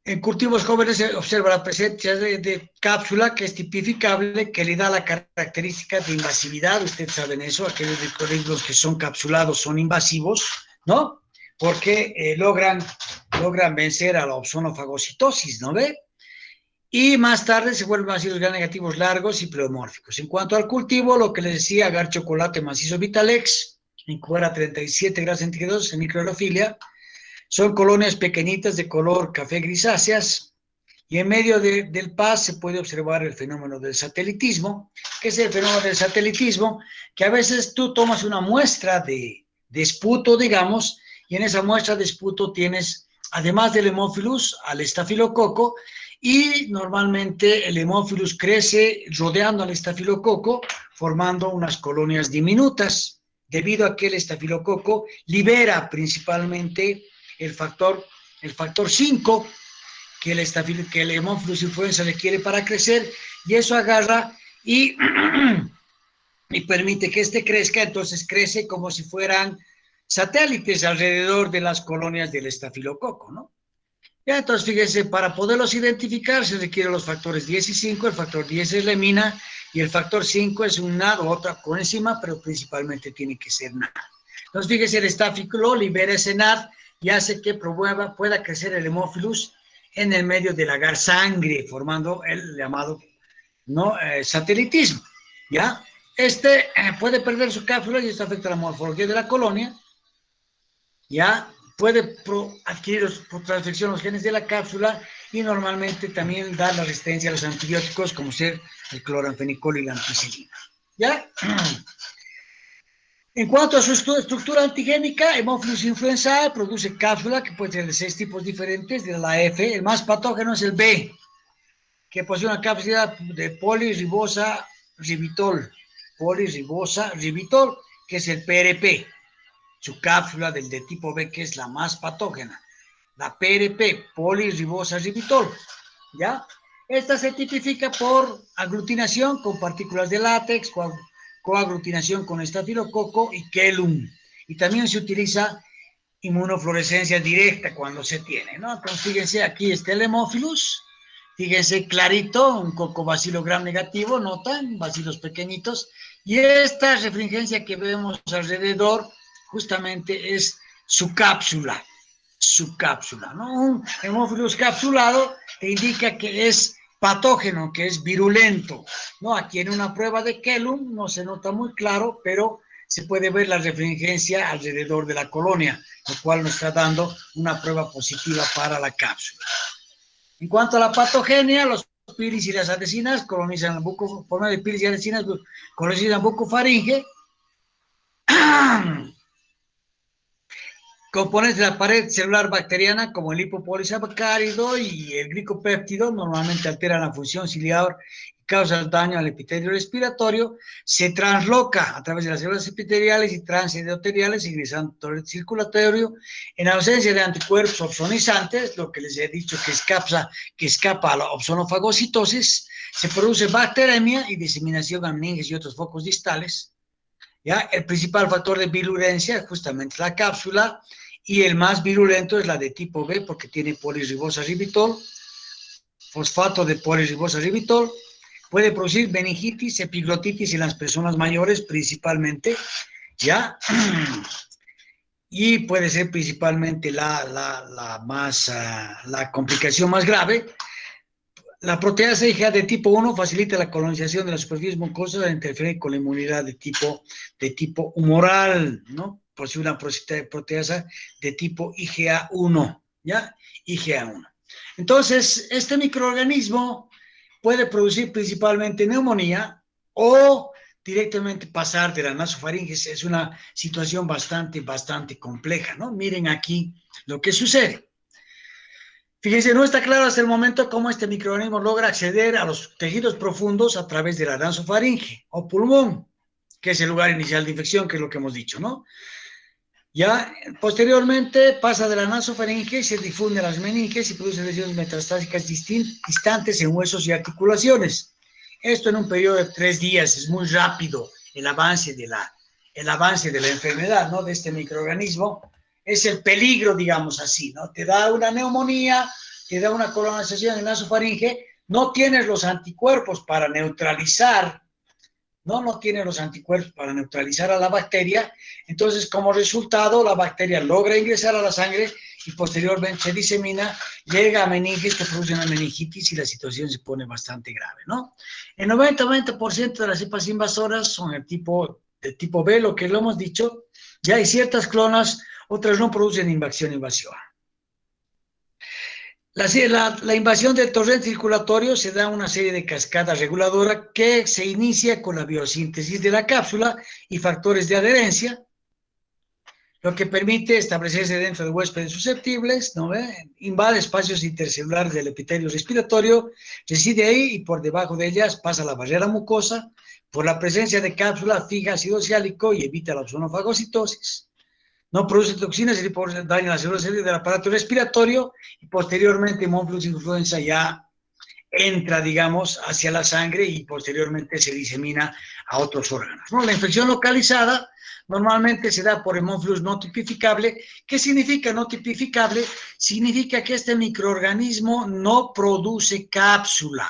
Speaker 1: En cultivos jóvenes se observa la presencia de cápsula, que es tipificable, que le da la característica de invasividad. Ustedes saben eso, aquellos microorganismos que son capsulados son invasivos, ¿no? Porque logran vencer a la oxonofagocitosis, ¿no ve? Y más tarde se vuelven ácidos gram negativos largos y pleomórficos. En cuanto al cultivo, lo que les decía, agar chocolate macizo Vitalex, incubar a 37 grados centígrados en microaerofilia, son colonias pequeñitas de color café grisáceas, y en medio del paz se puede observar el fenómeno del satelitismo. ¿Qué es el fenómeno del satelitismo? Que a veces tú tomas una muestra de esputo, digamos, y en esa muestra de esputo tienes, además del Haemophilus, al estafilococo, y normalmente el Haemophilus crece rodeando al estafilococo, formando unas colonias diminutas, debido a que el estafilococo libera principalmente el factor 5 que el Haemophilus influenza requiere para crecer, y eso agarra y permite que crezca. Entonces crece como si fueran satélites alrededor de las colonias del estafilococo, ¿no? Ya, entonces fíjense, para poderlos identificar se requieren los factores 10 y 5, el factor 10 es lemina y el factor 5 es un NAD o otra coenzima, pero principalmente tiene que ser NAD. Entonces fíjense, el estafilo libera ese NAD y hace que pueda crecer el Haemophilus en el medio del agar sangre, formando el llamado, ¿no? Satelitismo, ¿ya? Puede perder su cápsula y esto afecta la morfología de la colonia, ¿ya? Puede adquirir por transfección los genes de la cápsula y normalmente también da la resistencia a los antibióticos, como ser el cloranfenicol y la ampicilina, ¿ya? En cuanto a su estructura antigénica, Haemophilus influenzae produce cápsula que puede ser de 6 tipos diferentes, de la F. El más patógeno es el B, que posee una cápsula de polirribosa ribitol, que es el PRP. Su cápsula del de tipo B, que es la más patógena, la PRP, polirribosa ribitol, ¿ya? Esta se tipifica por aglutinación con partículas de látex, coaglutinación con estafilococo y quelum, y también se utiliza inmunofluorescencia directa cuando se tiene, ¿no? Entonces, fíjense, aquí está el Haemophilus, fíjense clarito, un cocobacilo gram negativo, notan, bacilos pequeñitos, y esta refringencia que vemos alrededor justamente es su cápsula, ¿no? Un Haemophilus capsulado te indica que es patógeno, que es virulento, ¿no? Aquí en una prueba de Kellum no se nota muy claro, pero se puede ver la refringencia alrededor de la colonia, lo cual nos está dando una prueba positiva para la cápsula. En cuanto a la patogenia, los pilis y las adhesinas colonizan por medio de pilis y adhesinas colonizan bucofaringe, componentes de la pared celular bacteriana como el lipopolisacárido y el glicopéptido normalmente alteran la función ciliar causa daño al epitelio respiratorio, se transloca a través de las células epiteliales y transendoteriales, ingresando al torrente circulatorio, en ausencia de anticuerpos opsonizantes, lo que les he dicho que escapa a la opsonofagocitosis, se produce bacteremia y diseminación a meninges y otros focos distales. ¿Ya? El principal factor de virulencia justamente es la cápsula, y el más virulento es la de tipo B, porque tiene polirribosa ribitol, fosfato de polirribosa ribitol. Puede producir meningitis, epiglotitis en las personas mayores principalmente, ¿ya? Y puede ser principalmente la complicación más grave. La proteasa IgA de tipo 1 facilita la colonización de las superficies mucosas al interferir con la inmunidad de tipo humoral, ¿no? Por si una proteasa de tipo IgA1, ¿ya? IgA1. Entonces, este microorganismo puede producir principalmente neumonía o directamente pasar de la nasofaringe. Es una situación bastante compleja, ¿no? Miren aquí lo que sucede. Fíjense, no está claro hasta el momento cómo este microorganismo logra acceder a los tejidos profundos a través de la nasofaringe o pulmón, que es el lugar inicial de infección, que es lo que hemos dicho, ¿no? Ya posteriormente pasa de la nasofaringe y se difunde a las meninges y produce lesiones metastásicas distantes en huesos y articulaciones. Esto en un periodo de 3 días, es muy rápido el avance de la enfermedad, ¿no? De este microorganismo. Es el peligro, digamos así, ¿no? Te da una neumonía, te da una colonización en la nasofaringe, no tienes los anticuerpos para neutralizar, no tiene los anticuerpos para neutralizar a la bacteria, entonces como resultado la bacteria logra ingresar a la sangre y posteriormente se disemina, llega a meninges que producen una meningitis y la situación se pone bastante grave, ¿no? El 90% de las cepas invasoras son de tipo B, lo que lo hemos dicho, ya hay ciertas clonas, otras no producen invasión. La invasión del torrente circulatorio se da una serie de cascadas reguladoras que se inicia con la biosíntesis de la cápsula y factores de adherencia, lo que permite establecerse dentro de huéspedes susceptibles, ¿no? Invade espacios intercelulares del epitelio respiratorio, reside ahí y por debajo de ellas pasa la barrera mucosa. Por la presencia de cápsula fija ácido ciálico y evita la opsonofagocitosis. No produce toxinas y daña las células del aparato respiratorio y posteriormente Hemófilus influenza ya entra, digamos, hacia la sangre y posteriormente se disemina a otros órganos, ¿no? La infección localizada normalmente se da por Hemófilus no tipificable. ¿Qué significa no tipificable? Significa que este microorganismo no produce cápsula.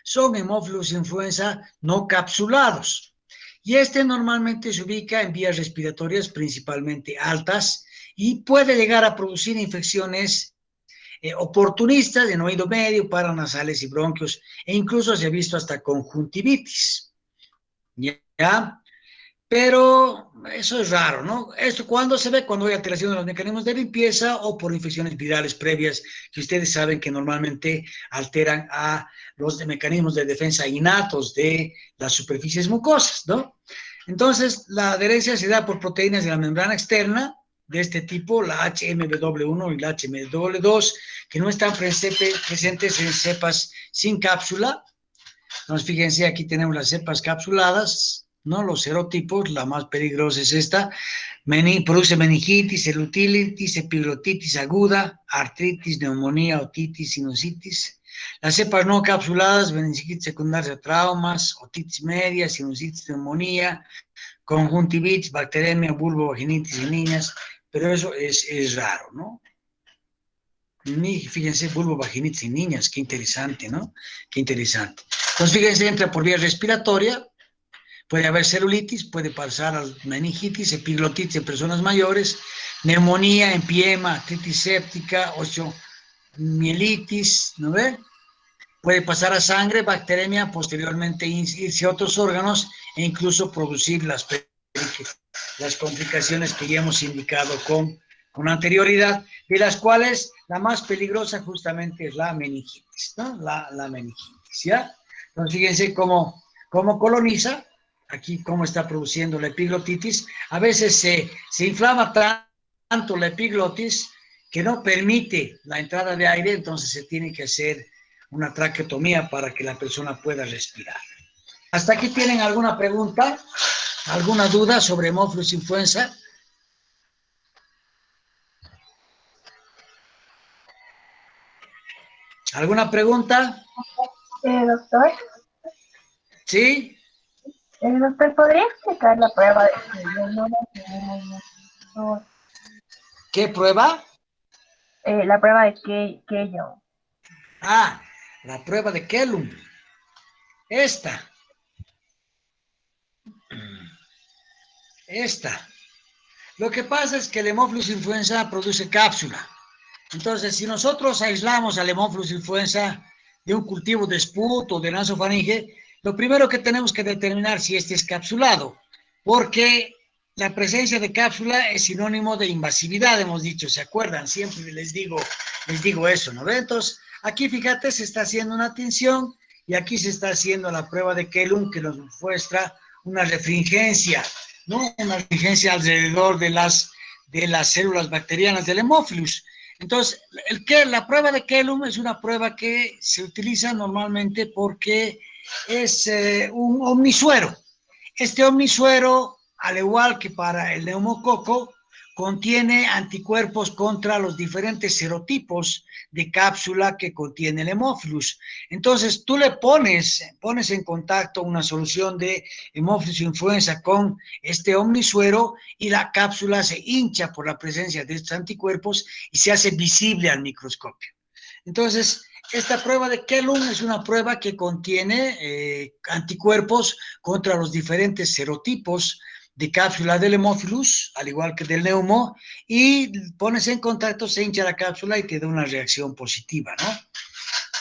Speaker 1: Son Hemófilus influenza no capsulados. Y este normalmente se ubica en vías respiratorias principalmente altas y puede llegar a producir infecciones oportunistas en oído medio, paranasales y bronquios, e incluso se ha visto hasta conjuntivitis. ¿Ya? Pero eso es raro, ¿no? Esto cuando se ve, cuando hay alteración de los mecanismos de limpieza o por infecciones virales previas, que ustedes saben que normalmente alteran a los mecanismos de defensa innatos de las superficies mucosas, ¿no? Entonces, la adherencia se da por proteínas de la membrana externa de este tipo, la HMW1 y la HMW2, que no están presentes en cepas sin cápsula. Entonces, fíjense, aquí tenemos las cepas capsuladas, ¿no? Los serotipos, la más peligrosa es esta, produce meningitis, celulititis, epiglotitis aguda, artritis, neumonía, otitis, sinusitis. Las cepas no capsuladas, meningitis secundaria, traumas, otitis media, sinusitis, neumonía, conjuntivitis, bacteremia, vulvovaginitis en niñas, pero eso es raro, ¿no? Fíjense, vulvovaginitis en niñas, qué interesante, ¿no? Qué interesante. Entonces, fíjense, entra por vía respiratoria, puede haber celulitis, puede pasar a meningitis, epiglotitis en personas mayores, neumonía, empiema, artritis séptica, osteomielitis, ¿no ve? Puede pasar a sangre, bacteremia, posteriormente irse a otros órganos e incluso producir las complicaciones que ya hemos indicado con anterioridad, de las cuales la más peligrosa justamente es la meningitis, ¿no? La meningitis, ¿ya? Entonces, fíjense cómo coloniza, aquí cómo está produciendo la epiglotitis. A veces se inflama tanto la epiglotis que no permite la entrada de aire, entonces se tiene que hacer una traqueotomía para que la persona pueda respirar. ¿Hasta aquí tienen alguna pregunta? ¿Alguna duda sobre Haemophilus influenza? ¿Alguna pregunta?
Speaker 5: Doctor,
Speaker 1: ¿Sí?
Speaker 5: doctor, ¿podría explicar la prueba de Kelly? No la entendí muy bien.
Speaker 1: ¿Qué prueba?
Speaker 5: La prueba de Kelly.
Speaker 1: Ah, la prueba de Kellum. Esta. Lo que pasa es que el Haemophilus influenza produce cápsula. Entonces, si nosotros aislamos al Haemophilus influenza de un cultivo de Sput o de nasofaringe, lo primero que tenemos que determinar si este es capsulado, porque la presencia de cápsula es sinónimo de invasividad, hemos dicho, ¿se acuerdan? Siempre les digo eso, ¿no? Entonces, aquí fíjate, se está haciendo una tinción y aquí se está haciendo la prueba de Kellum que nos muestra una refringencia, ¿no? Una refringencia alrededor de las células bacterianas del Haemophilus. Entonces, la prueba de Kellum es una prueba que se utiliza normalmente porque es un omnisuero. Este omnisuero, al igual que para el neumococo, contiene anticuerpos contra los diferentes serotipos de cápsula que contiene el Haemophilus. Entonces, tú le pones en contacto una solución de Haemophilus influenza con este omnisuero y la cápsula se hincha por la presencia de estos anticuerpos y se hace visible al microscopio. Entonces, esta prueba de Kellum es una prueba que contiene anticuerpos contra los diferentes serotipos de cápsula del Haemophilus, al igual que del neumo, y pones en contacto, se hincha la cápsula y te da una reacción positiva, ¿no?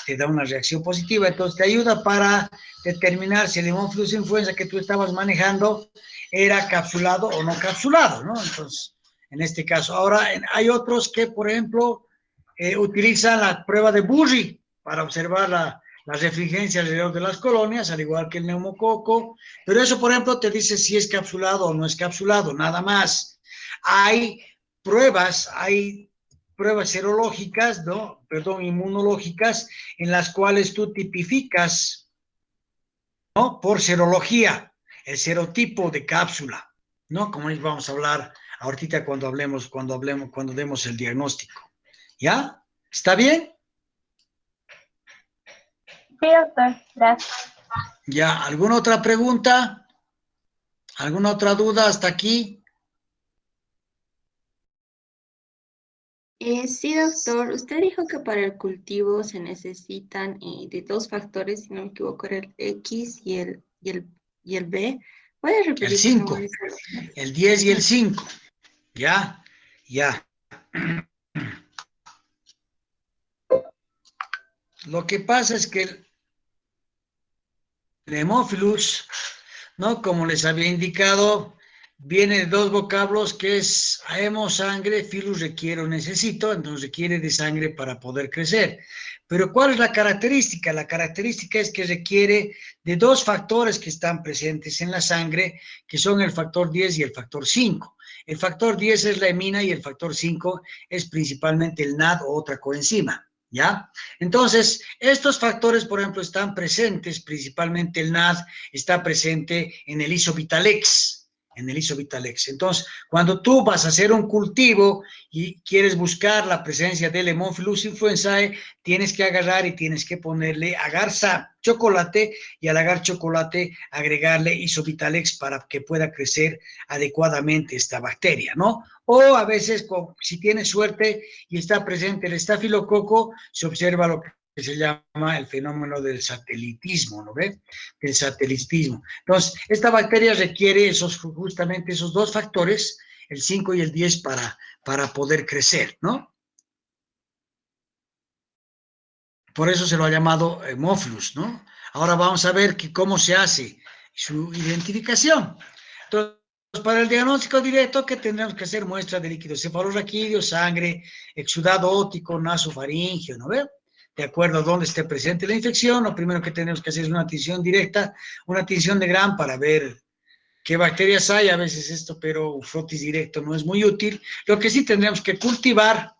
Speaker 1: Te da una reacción positiva, entonces te ayuda para determinar si el Haemophilus influenza que tú estabas manejando era capsulado o no capsulado, ¿no? Entonces, en este caso. Ahora, hay otros que, por ejemplo, utilizan la prueba de Burri para observar la refrigencia alrededor de las colonias, al igual que el neumococo, pero eso, por ejemplo, te dice si es capsulado o no es capsulado, nada más. Hay pruebas serológicas, ¿no? Perdón, inmunológicas, en las cuales tú tipificas, ¿no? Por serología, el serotipo de cápsula, ¿no? Como vamos a hablar ahorita cuando demos el diagnóstico. ¿Ya? ¿Está bien?
Speaker 5: Sí, doctor, gracias.
Speaker 1: ¿Ya? ¿Alguna otra pregunta? ¿Alguna otra duda hasta aquí?
Speaker 3: Sí, doctor. Usted dijo que para el cultivo se necesitan de dos factores, si no me equivoco, era el X y el B. ¿Puede
Speaker 1: El
Speaker 3: repetir, por
Speaker 1: 5,
Speaker 3: favor, eso?
Speaker 1: el 10 y el 5. ¿Ya? Ya. Lo que pasa es que el Haemophilus, ¿no? Como les había indicado, viene de dos vocablos que es haemo, sangre, filus, requiero, necesito, entonces requiere de sangre para poder crecer. Pero ¿cuál es la característica? La característica es que requiere de dos factores que están presentes en la sangre, que son el factor 10 y el factor 5. El factor 10 es la hemina y el factor 5 es principalmente el NAD o otra coenzima. ¿Ya? Entonces, estos factores, por ejemplo, están presentes, principalmente el NAD está presente en el isobitalex, Entonces, cuando tú vas a hacer un cultivo y quieres buscar la presencia del Haemophilus influenzae, tienes que agarrar y tienes que ponerle agar chocolate y al agar chocolate agregarle isobitalex para que pueda crecer adecuadamente esta bacteria, ¿no? O a veces, si tienes suerte y está presente el estafilococo, se observa lo que se llama el fenómeno del satelitismo, ¿no ve? Del satelitismo. Entonces, esta bacteria requiere justamente esos dos factores, el 5 y el 10, para poder crecer, ¿no? Por eso se lo ha llamado Haemophilus, ¿no? Ahora vamos a ver cómo se hace su identificación. Entonces, para el diagnóstico directo, que tendremos que hacer muestra de líquido cefalorraquídeo, sangre, exudado óptico, nasofaringeo, ¿no ve? De acuerdo a dónde esté presente la infección, lo primero que tenemos que hacer es una tinción directa, una tinción de Gram para ver qué bacterias hay. A veces esto, pero un frotis directo no es muy útil. Lo que sí tendremos que cultivar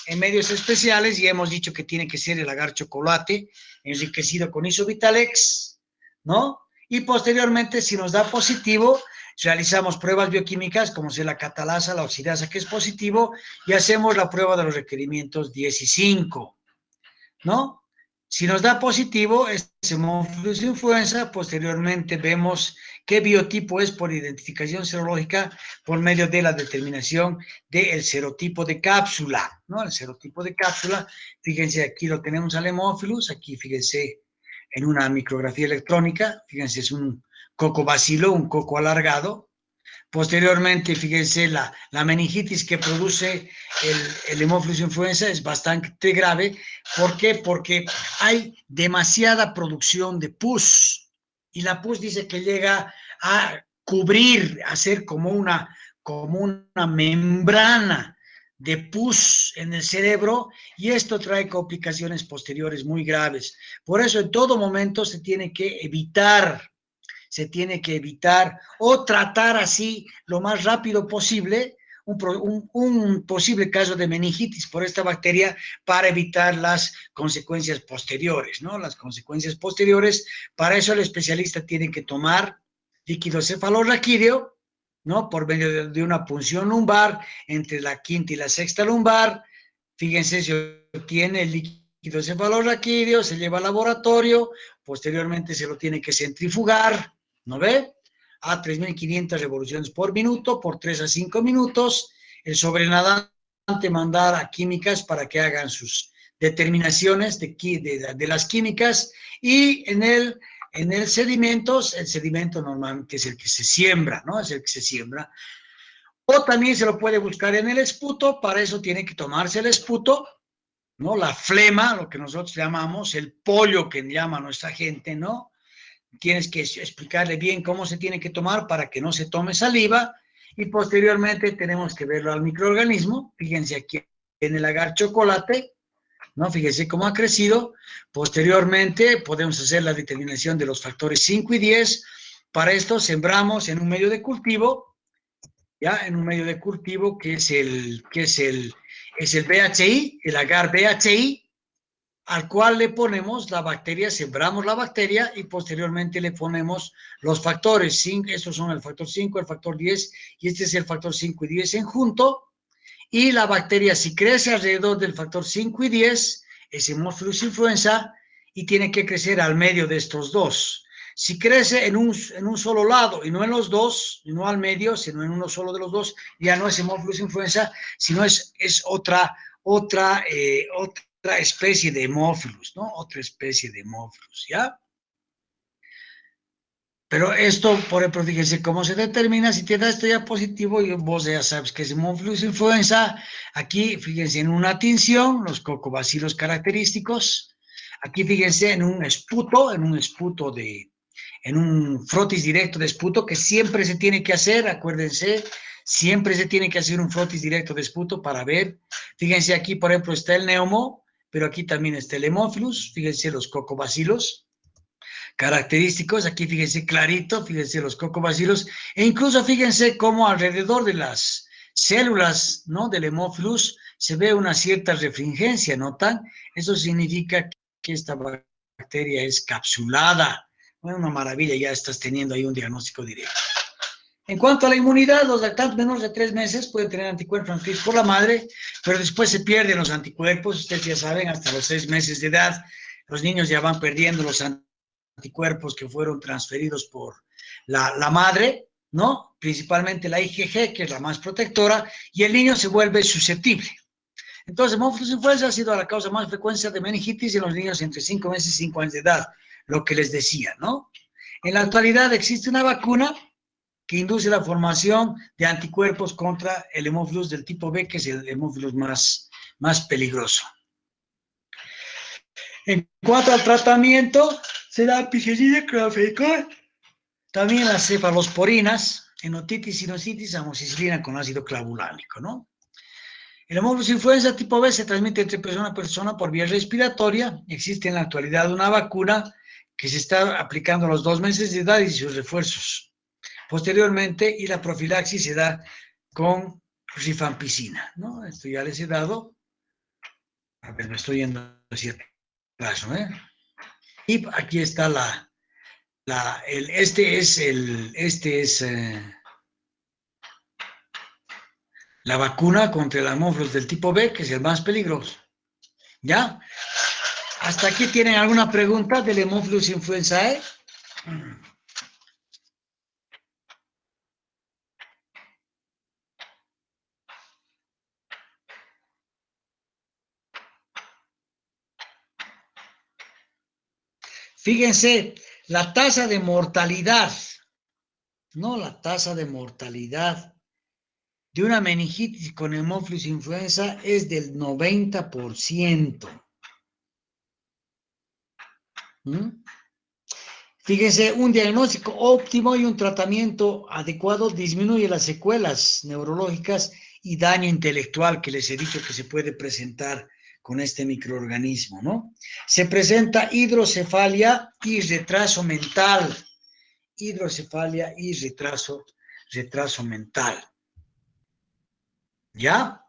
Speaker 1: en medios especiales y hemos dicho que tiene que ser el agar chocolate enriquecido con Isovitalex, ¿no? Y posteriormente, si nos da positivo, realizamos pruebas bioquímicas como sea la catalasa, la oxidasa, que es positivo, y hacemos la prueba de los requerimientos 10 y 5, ¿no? Si nos da positivo, es hemófilus influenza, posteriormente vemos qué biotipo es por identificación serológica por medio de la determinación del serotipo de cápsula, ¿no? El serotipo de cápsula, fíjense, aquí lo tenemos al hemófilus, aquí fíjense en una micrografía electrónica, fíjense, es un cocobacilo, un coco alargado. Posteriormente, fíjense, la meningitis que produce el hemófilus influenza es bastante grave. ¿Por qué? Porque hay demasiada producción de pus y la pus dice que llega a cubrir, a ser como una membrana de pus en el cerebro y esto trae complicaciones posteriores muy graves. Por eso en todo momento se tiene que evitar o tratar así lo más rápido posible un posible caso de meningitis por esta bacteria para evitar las consecuencias posteriores, ¿no? Las consecuencias posteriores, para eso el especialista tiene que tomar líquido cefalorraquídeo, ¿no? Por medio de una punción lumbar entre la quinta y la sexta lumbar. Fíjense, se obtiene el líquido cefalorraquídeo, se lleva al laboratorio, posteriormente se lo tiene que centrifugar, ¿no ve? A 3.500 revoluciones por minuto, por 3 a 5 minutos, el sobrenadante mandar a químicas para que hagan sus determinaciones de las químicas y en el sedimento, el sedimento normalmente es el que se siembra, ¿no? Es el que se siembra. O también se lo puede buscar en el esputo, para eso tiene que tomarse el esputo, ¿no? La flema, lo que nosotros llamamos, el pollo que llama nuestra gente, ¿no? Tienes que explicarle bien cómo se tiene que tomar para que no se tome saliva y posteriormente tenemos que verlo al microorganismo. Fíjense aquí en el agar chocolate, ¿no? Fíjense cómo ha crecido. Posteriormente podemos hacer la determinación de los factores 5 y 10. Para esto sembramos en un medio de cultivo, ¿ya? En un medio de cultivo que es el BHI, el agar BHI, al cual le ponemos la bacteria, sembramos la bacteria y posteriormente le ponemos los factores 5, estos son el factor 5, el factor 10 y este es el factor 5 y 10 en junto, y la bacteria si crece alrededor del factor 5 y 10 es hemófilus influenza y tiene que crecer al medio de estos dos. Si crece en un solo lado y no en los dos, y no al medio, sino en uno solo de los dos, ya no es hemófilus influenza, sino es otra especie de hemófilus, ¿no? Otra especie de hemófilus, ¿ya? Pero esto, por ejemplo, fíjense cómo se determina, si te da esto ya positivo, y vos ya sabes que es hemófilus influenza. Aquí, fíjense en una tinción, los cocobacilos característicos. Aquí, fíjense en un frotis directo de esputo, que siempre se tiene que hacer, acuérdense, siempre se tiene que hacer un frotis directo de esputo para ver. Fíjense aquí, por ejemplo, está el neumo, pero aquí también está el hemófilus, fíjense los cocobacilos característicos, aquí fíjense clarito, fíjense los cocobacilos, e incluso fíjense cómo alrededor de las células, ¿no?, del hemófilus se ve una cierta refringencia, ¿notan? Eso significa que esta bacteria es capsulada. Bueno, una maravilla, ya estás teniendo ahí un diagnóstico directo. En cuanto a la inmunidad, los lactantes menores de 3 meses pueden tener anticuerpos transmitidos por la madre, pero después se pierden los anticuerpos, ustedes ya saben, hasta los 6 meses de edad, los niños ya van perdiendo los anticuerpos que fueron transferidos por la madre, ¿no? Principalmente la IgG, que es la más protectora, y el niño se vuelve susceptible. Entonces, hemófilus influenza ha sido la causa más frecuente de meningitis en los niños entre 5 meses y 5 años de edad, lo que les decía, ¿no? En la actualidad existe una vacuna que induce la formación de anticuerpos contra el hemófilus del tipo B, que es el hemófilus más peligroso. En cuanto al tratamiento, se da ampicilina, clorfenacol, también las cefalosporinas, en otitis, sinusitis, amoxicilina con ácido clavulánico, ¿no? El hemófilus influenza tipo B se transmite entre persona a persona por vía respiratoria. Existe en la actualidad una vacuna que se está aplicando a los 2 meses de edad y sus refuerzos. Posteriormente, y la profilaxis se da con rifampicina, ¿no? Esto ya les he dado A ver, me estoy yendo hacia atrás, ¿no? Y aquí está este es la vacuna contra el hemófilos del tipo B, que es el más peligroso. ¿Ya? ¿Hasta aquí tienen alguna pregunta del hemófilos influenzae? Fíjense, la tasa de mortalidad, no la tasa de mortalidad de una meningitis con hemófilos influenza es del 90%. ¿Mm? Fíjense, un diagnóstico óptimo y un tratamiento adecuado disminuye las secuelas neurológicas y daño intelectual que les he dicho que se puede presentar con este microorganismo, ¿no? Se presenta hidrocefalia y retraso mental. Hidrocefalia y retraso mental. ¿Ya?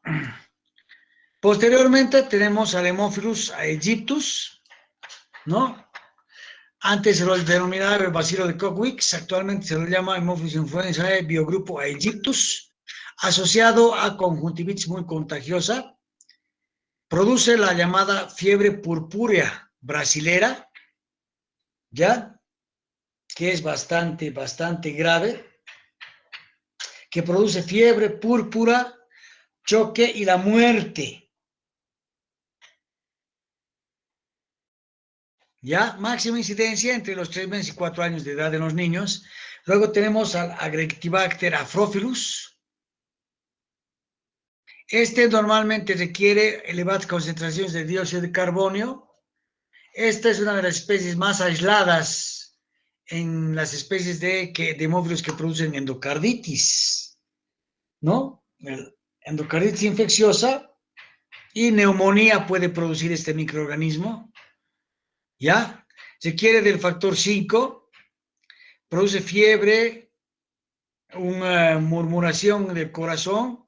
Speaker 1: Posteriormente tenemos al Haemophilus aegyptus, ¿no? Antes se lo denominaba el bacilo de Koch-Wicks, actualmente se lo llama Haemophilus influenzae biogrupo aegyptus, asociado a conjuntivitis muy contagiosa. Produce la llamada fiebre purpúrea brasilera, ¿ya? Que es bastante grave, que produce fiebre púrpura, choque y la muerte. ¿Ya? Máxima incidencia entre los 3 meses y 4 años de edad en los niños. Luego tenemos al Agrictibacter afrophilus. Este normalmente requiere elevadas concentraciones de dióxido de carbono. Esta es una de las especies más aisladas en las especies de hemófilos que producen endocarditis, ¿no? Endocarditis infecciosa y neumonía puede producir este microorganismo, ¿ya? Requiere del factor 5, produce fiebre, una murmuración del corazón,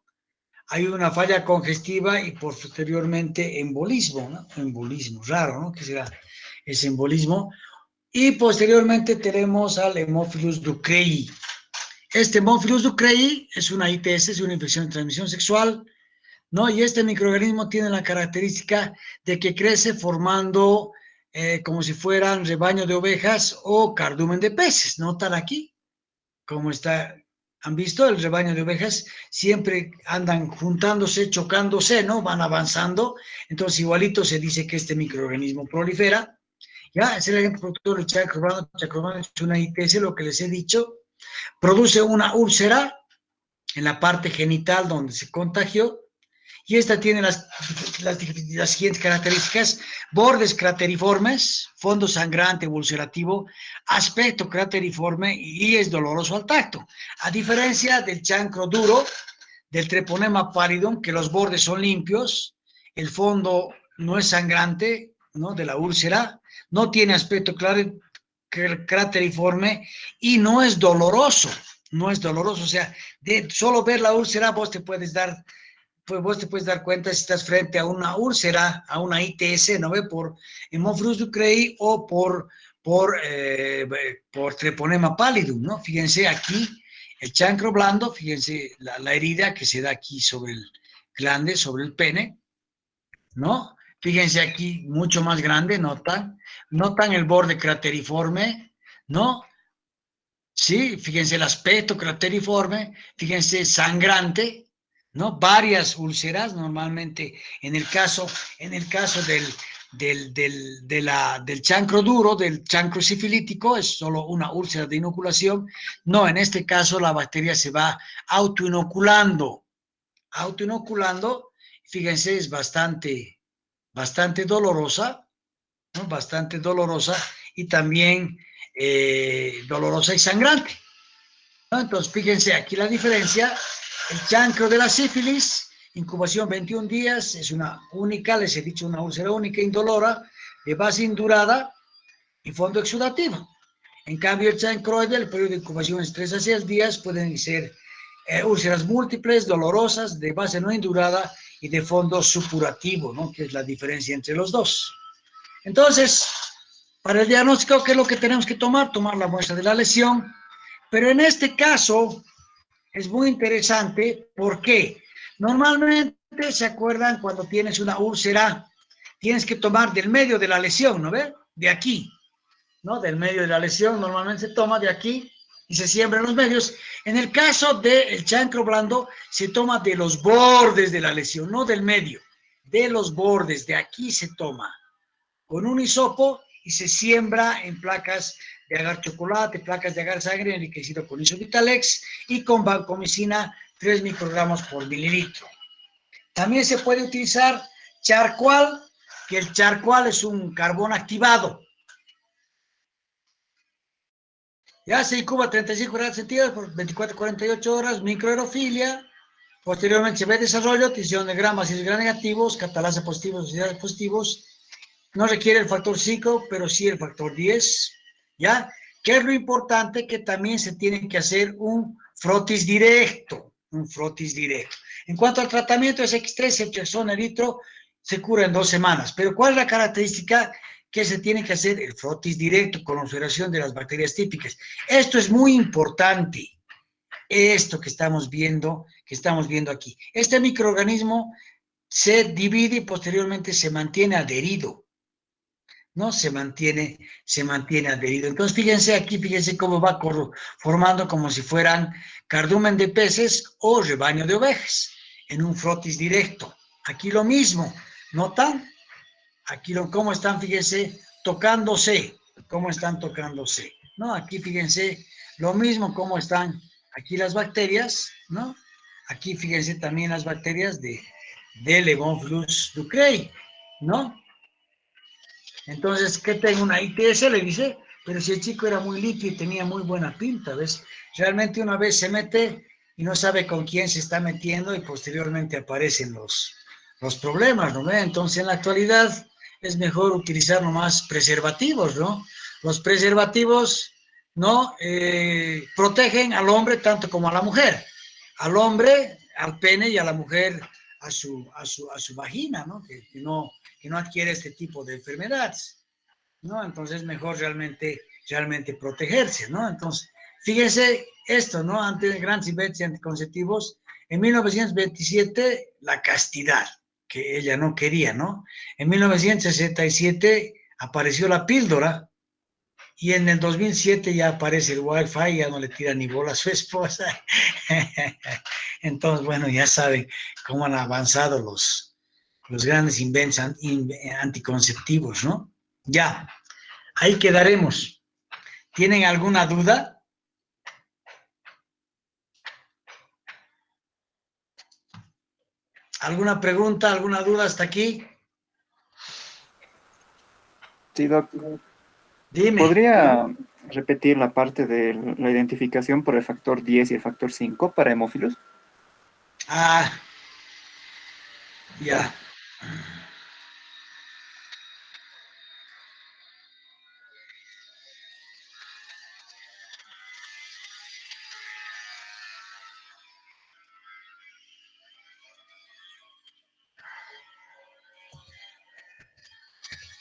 Speaker 1: hay una falla congestiva y posteriormente embolismo, ¿no? Embolismo, raro, ¿no? ¿Qué será ese embolismo? Y posteriormente tenemos al Haemophilus ducreyi. Este Haemophilus ducreyi es una ITS, es una infección de transmisión sexual, ¿no? Y este microorganismo tiene la característica de que crece formando como si fueran rebaño de ovejas o cardumen de peces. ¿Notan aquí? Cómo está. ¿Han visto? El rebaño de ovejas siempre andan juntándose, chocándose, ¿no? Van avanzando. Entonces, igualito se dice que este microorganismo prolifera. ¿Ya? Es el agente productor de chacrobano. Chacrobano es una ITS, lo que les he dicho. Produce una úlcera en la parte genital donde se contagió. Y esta tiene las siguientes características: bordes crateriformes, fondo sangrante ulcerativo, aspecto crateriforme y es doloroso al tacto. A diferencia del chancro duro, del treponema pallidum, que los bordes son limpios, el fondo no es sangrante, ¿no? De la úlcera, no tiene aspecto crateriforme y no es doloroso, o sea, de solo ver la úlcera vos te puedes dar cuenta si estás frente a una úlcera, a una ITS, ¿no ve? Por Haemophilus ducreyi o por treponema pallidum, ¿no? Fíjense aquí, el chancro blando, fíjense la herida que se da aquí sobre el glande, sobre el pene, ¿no? Fíjense aquí, mucho más grande, ¿notan? ¿Notan el borde crateriforme? ¿No? Sí, fíjense el aspecto crateriforme, fíjense sangrante, ¿no? Varias úlceras, normalmente en el caso del chancro duro, del chancro sifilítico, es solo una úlcera de inoculación. No, en este caso la bacteria se va autoinoculando, fíjense, es bastante dolorosa, ¿no? Bastante dolorosa y también dolorosa y sangrante, ¿no? Entonces, fíjense aquí la diferencia. El chancro de la sífilis, incubación 21 días, es una única, les he dicho, una úlcera única, indolora, de base indurada y fondo exudativo. En cambio, el chancroide, el periodo de incubación es 3 a 6 días, pueden ser úlceras múltiples, dolorosas, de base no indurada y de fondo supurativo, ¿no? Que es la diferencia entre los dos. Entonces, para el diagnóstico, ¿qué es lo que tenemos que tomar? Tomar la muestra de la lesión, pero en este caso es muy interesante. ¿Por qué? Normalmente, ¿se acuerdan cuando tienes una úlcera? Tienes que tomar del medio de la lesión, ¿no ve? De aquí, ¿no? Del medio de la lesión, normalmente se toma de aquí y se siembra en los medios. En el caso del chancro blando, se toma de los bordes de la lesión, no del medio, de los bordes, de aquí se toma, con un hisopo y se siembra en placas de agar chocolate, placas de agar sangre enriquecido con isobitalex y con vancomicina 3 microgramos por mililitro. También se puede utilizar charcoal, que el charcoal es un carbón activado. Ya se incuba 35 grados centígrados por 24-48 horas, microaerofilia. Posteriormente se ve desarrollo, adquisición de gram ácidos gram negativos, catalasa positivos, oxidados positivos. No requiere el factor 5, pero sí el factor 10, ¿ya? ¿Qué es lo importante? Que también se tiene que hacer un frotis directo, En cuanto al tratamiento, es X3, ceftriaxona, eritro, se cura en 2 semanas. Pero ¿cuál es la característica? Que se tiene que hacer el frotis directo con observación de las bacterias típicas. Esto es muy importante, esto que estamos viendo aquí. Este microorganismo se divide y posteriormente se mantiene adherido, ¿no? Se mantiene adherido. Entonces, fíjense aquí, fíjense cómo va formando como si fueran cardumen de peces o rebaño de ovejas en un frotis directo. Aquí lo mismo, ¿notan? Aquí cómo están, fíjense, tocándose, ¿no? Aquí fíjense lo mismo, cómo están aquí las bacterias, ¿no? Aquí fíjense también las bacterias de Levonflus ducreyi, ¿no? Entonces, ¿qué tengo? Una ITS, le dice, pero si el chico era muy limpio y tenía muy buena pinta, ¿ves? Realmente una vez se mete y no sabe con quién se está metiendo y posteriormente aparecen los problemas, ¿no? Entonces, en la actualidad es mejor utilizar nomás preservativos, ¿no? Los preservativos, ¿no? Protegen al hombre tanto como a la mujer. Al hombre, al pene, y a la mujer a su vagina, ¿no? Que no adquiere este tipo de enfermedades, ¿no? Entonces, mejor realmente protegerse, ¿no? Entonces, fíjense esto, ¿no? Ante grandes inventos anticonceptivos, en 1927, la castidad, que ella no quería, ¿no? En 1967 apareció la píldora, y en el 2007 ya aparece el Wi-Fi, ya no le tira ni bola a su esposa. Entonces, bueno, ya saben cómo han avanzado los grandes inventos anticonceptivos, ¿no? Ya, ahí quedaremos. ¿Tienen alguna duda? ¿Alguna pregunta, alguna duda hasta aquí?
Speaker 2: Sí, Doc.
Speaker 1: Dime.
Speaker 2: ¿Podría repetir la parte de la identificación por el factor 10 y el factor 5 para hemófilos?
Speaker 1: Ah, ya.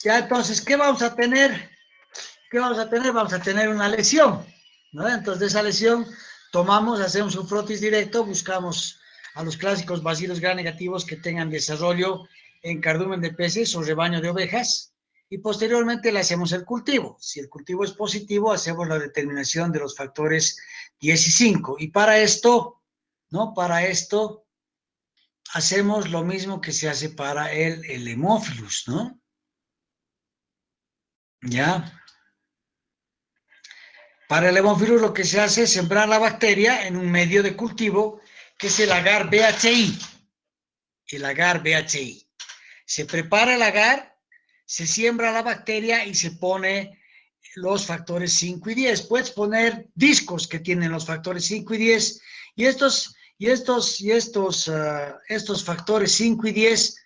Speaker 1: Ya, entonces, ¿qué vamos a tener? Vamos a tener una lesión, ¿no? Entonces, de esa lesión tomamos, hacemos un frotis directo, buscamos a los clásicos bacilos gram negativos que tengan desarrollo en cardumen de peces o rebaño de ovejas, y posteriormente le hacemos el cultivo. Si el cultivo es positivo, hacemos la determinación de los factores 10 y 5. Y para esto, ¿no? Para esto hacemos lo mismo que se hace para el Haemophilus, ¿no? ¿Ya? Para el Haemophilus lo que se hace es sembrar la bacteria en un medio de cultivo que es el agar BHI. El agar BHI. Se prepara el agar, se siembra la bacteria y se pone los factores 5 y 10. Puedes poner discos que tienen los factores 5 y 10, y estos factores 5 y 10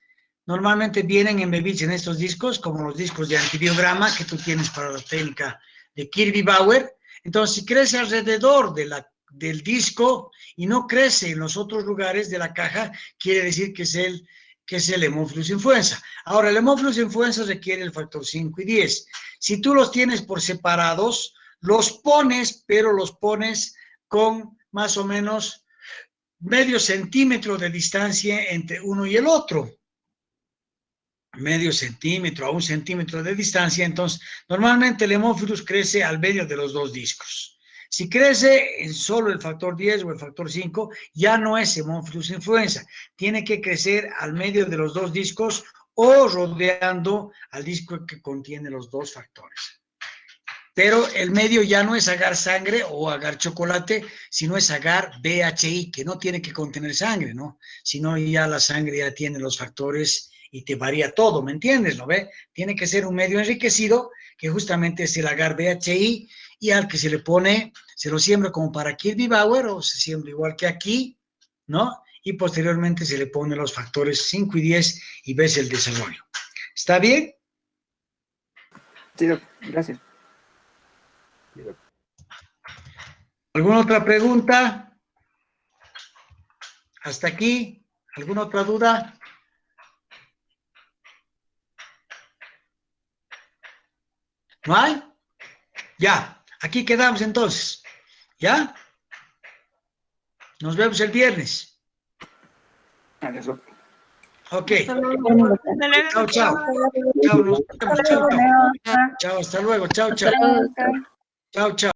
Speaker 1: normalmente vienen embebidos en estos discos, como los discos de antibiograma que tú tienes para la técnica de Kirby-Bauer. Entonces, si crece alrededor del disco y no crece en los otros lugares de la caja, quiere decir que es que es el hemófilus influenza. Ahora, el hemófilus influenza requiere el factor 5 y 10. Si tú los tienes por separados, los pones, pero los pones con más o menos medio centímetro de distancia entre uno y el otro. Medio centímetro a 1 centímetro de distancia. Entonces, normalmente el hemófilus crece al medio de los dos discos. Si crece en solo el factor 10 o el factor 5, ya no es hemófilus influenza. Tiene que crecer al medio de los dos discos o rodeando al disco que contiene los dos factores. Pero el medio ya no es agar sangre o agar chocolate, sino es agar BHI, que no tiene que contener sangre, ¿no? Sino ya la sangre ya tiene los factores y te varía todo, ¿me entiendes? ¿Lo ve? Tiene que ser un medio enriquecido, que justamente es el agar BHI, y al que se le pone, se lo siembra como para Kirby Bauer, o se siembra igual que aquí, ¿no? Y posteriormente se le pone los factores 5 y 10 y ves el desarrollo. ¿Está bien?
Speaker 2: Sí, doc, gracias.
Speaker 1: ¿Alguna otra pregunta? ¿Hasta aquí? ¿Alguna otra duda? ¿No hay? Ya, aquí quedamos entonces. ¿Ya? Nos vemos el viernes.
Speaker 2: Adiós, doc.
Speaker 1: Ok.
Speaker 3: Hasta luego.
Speaker 1: Chao, chao. Chao, nos vemos. Chao, chao. Chao, hasta luego. Chao, chao.
Speaker 3: Hasta luego, doctor.
Speaker 1: Chao, chao.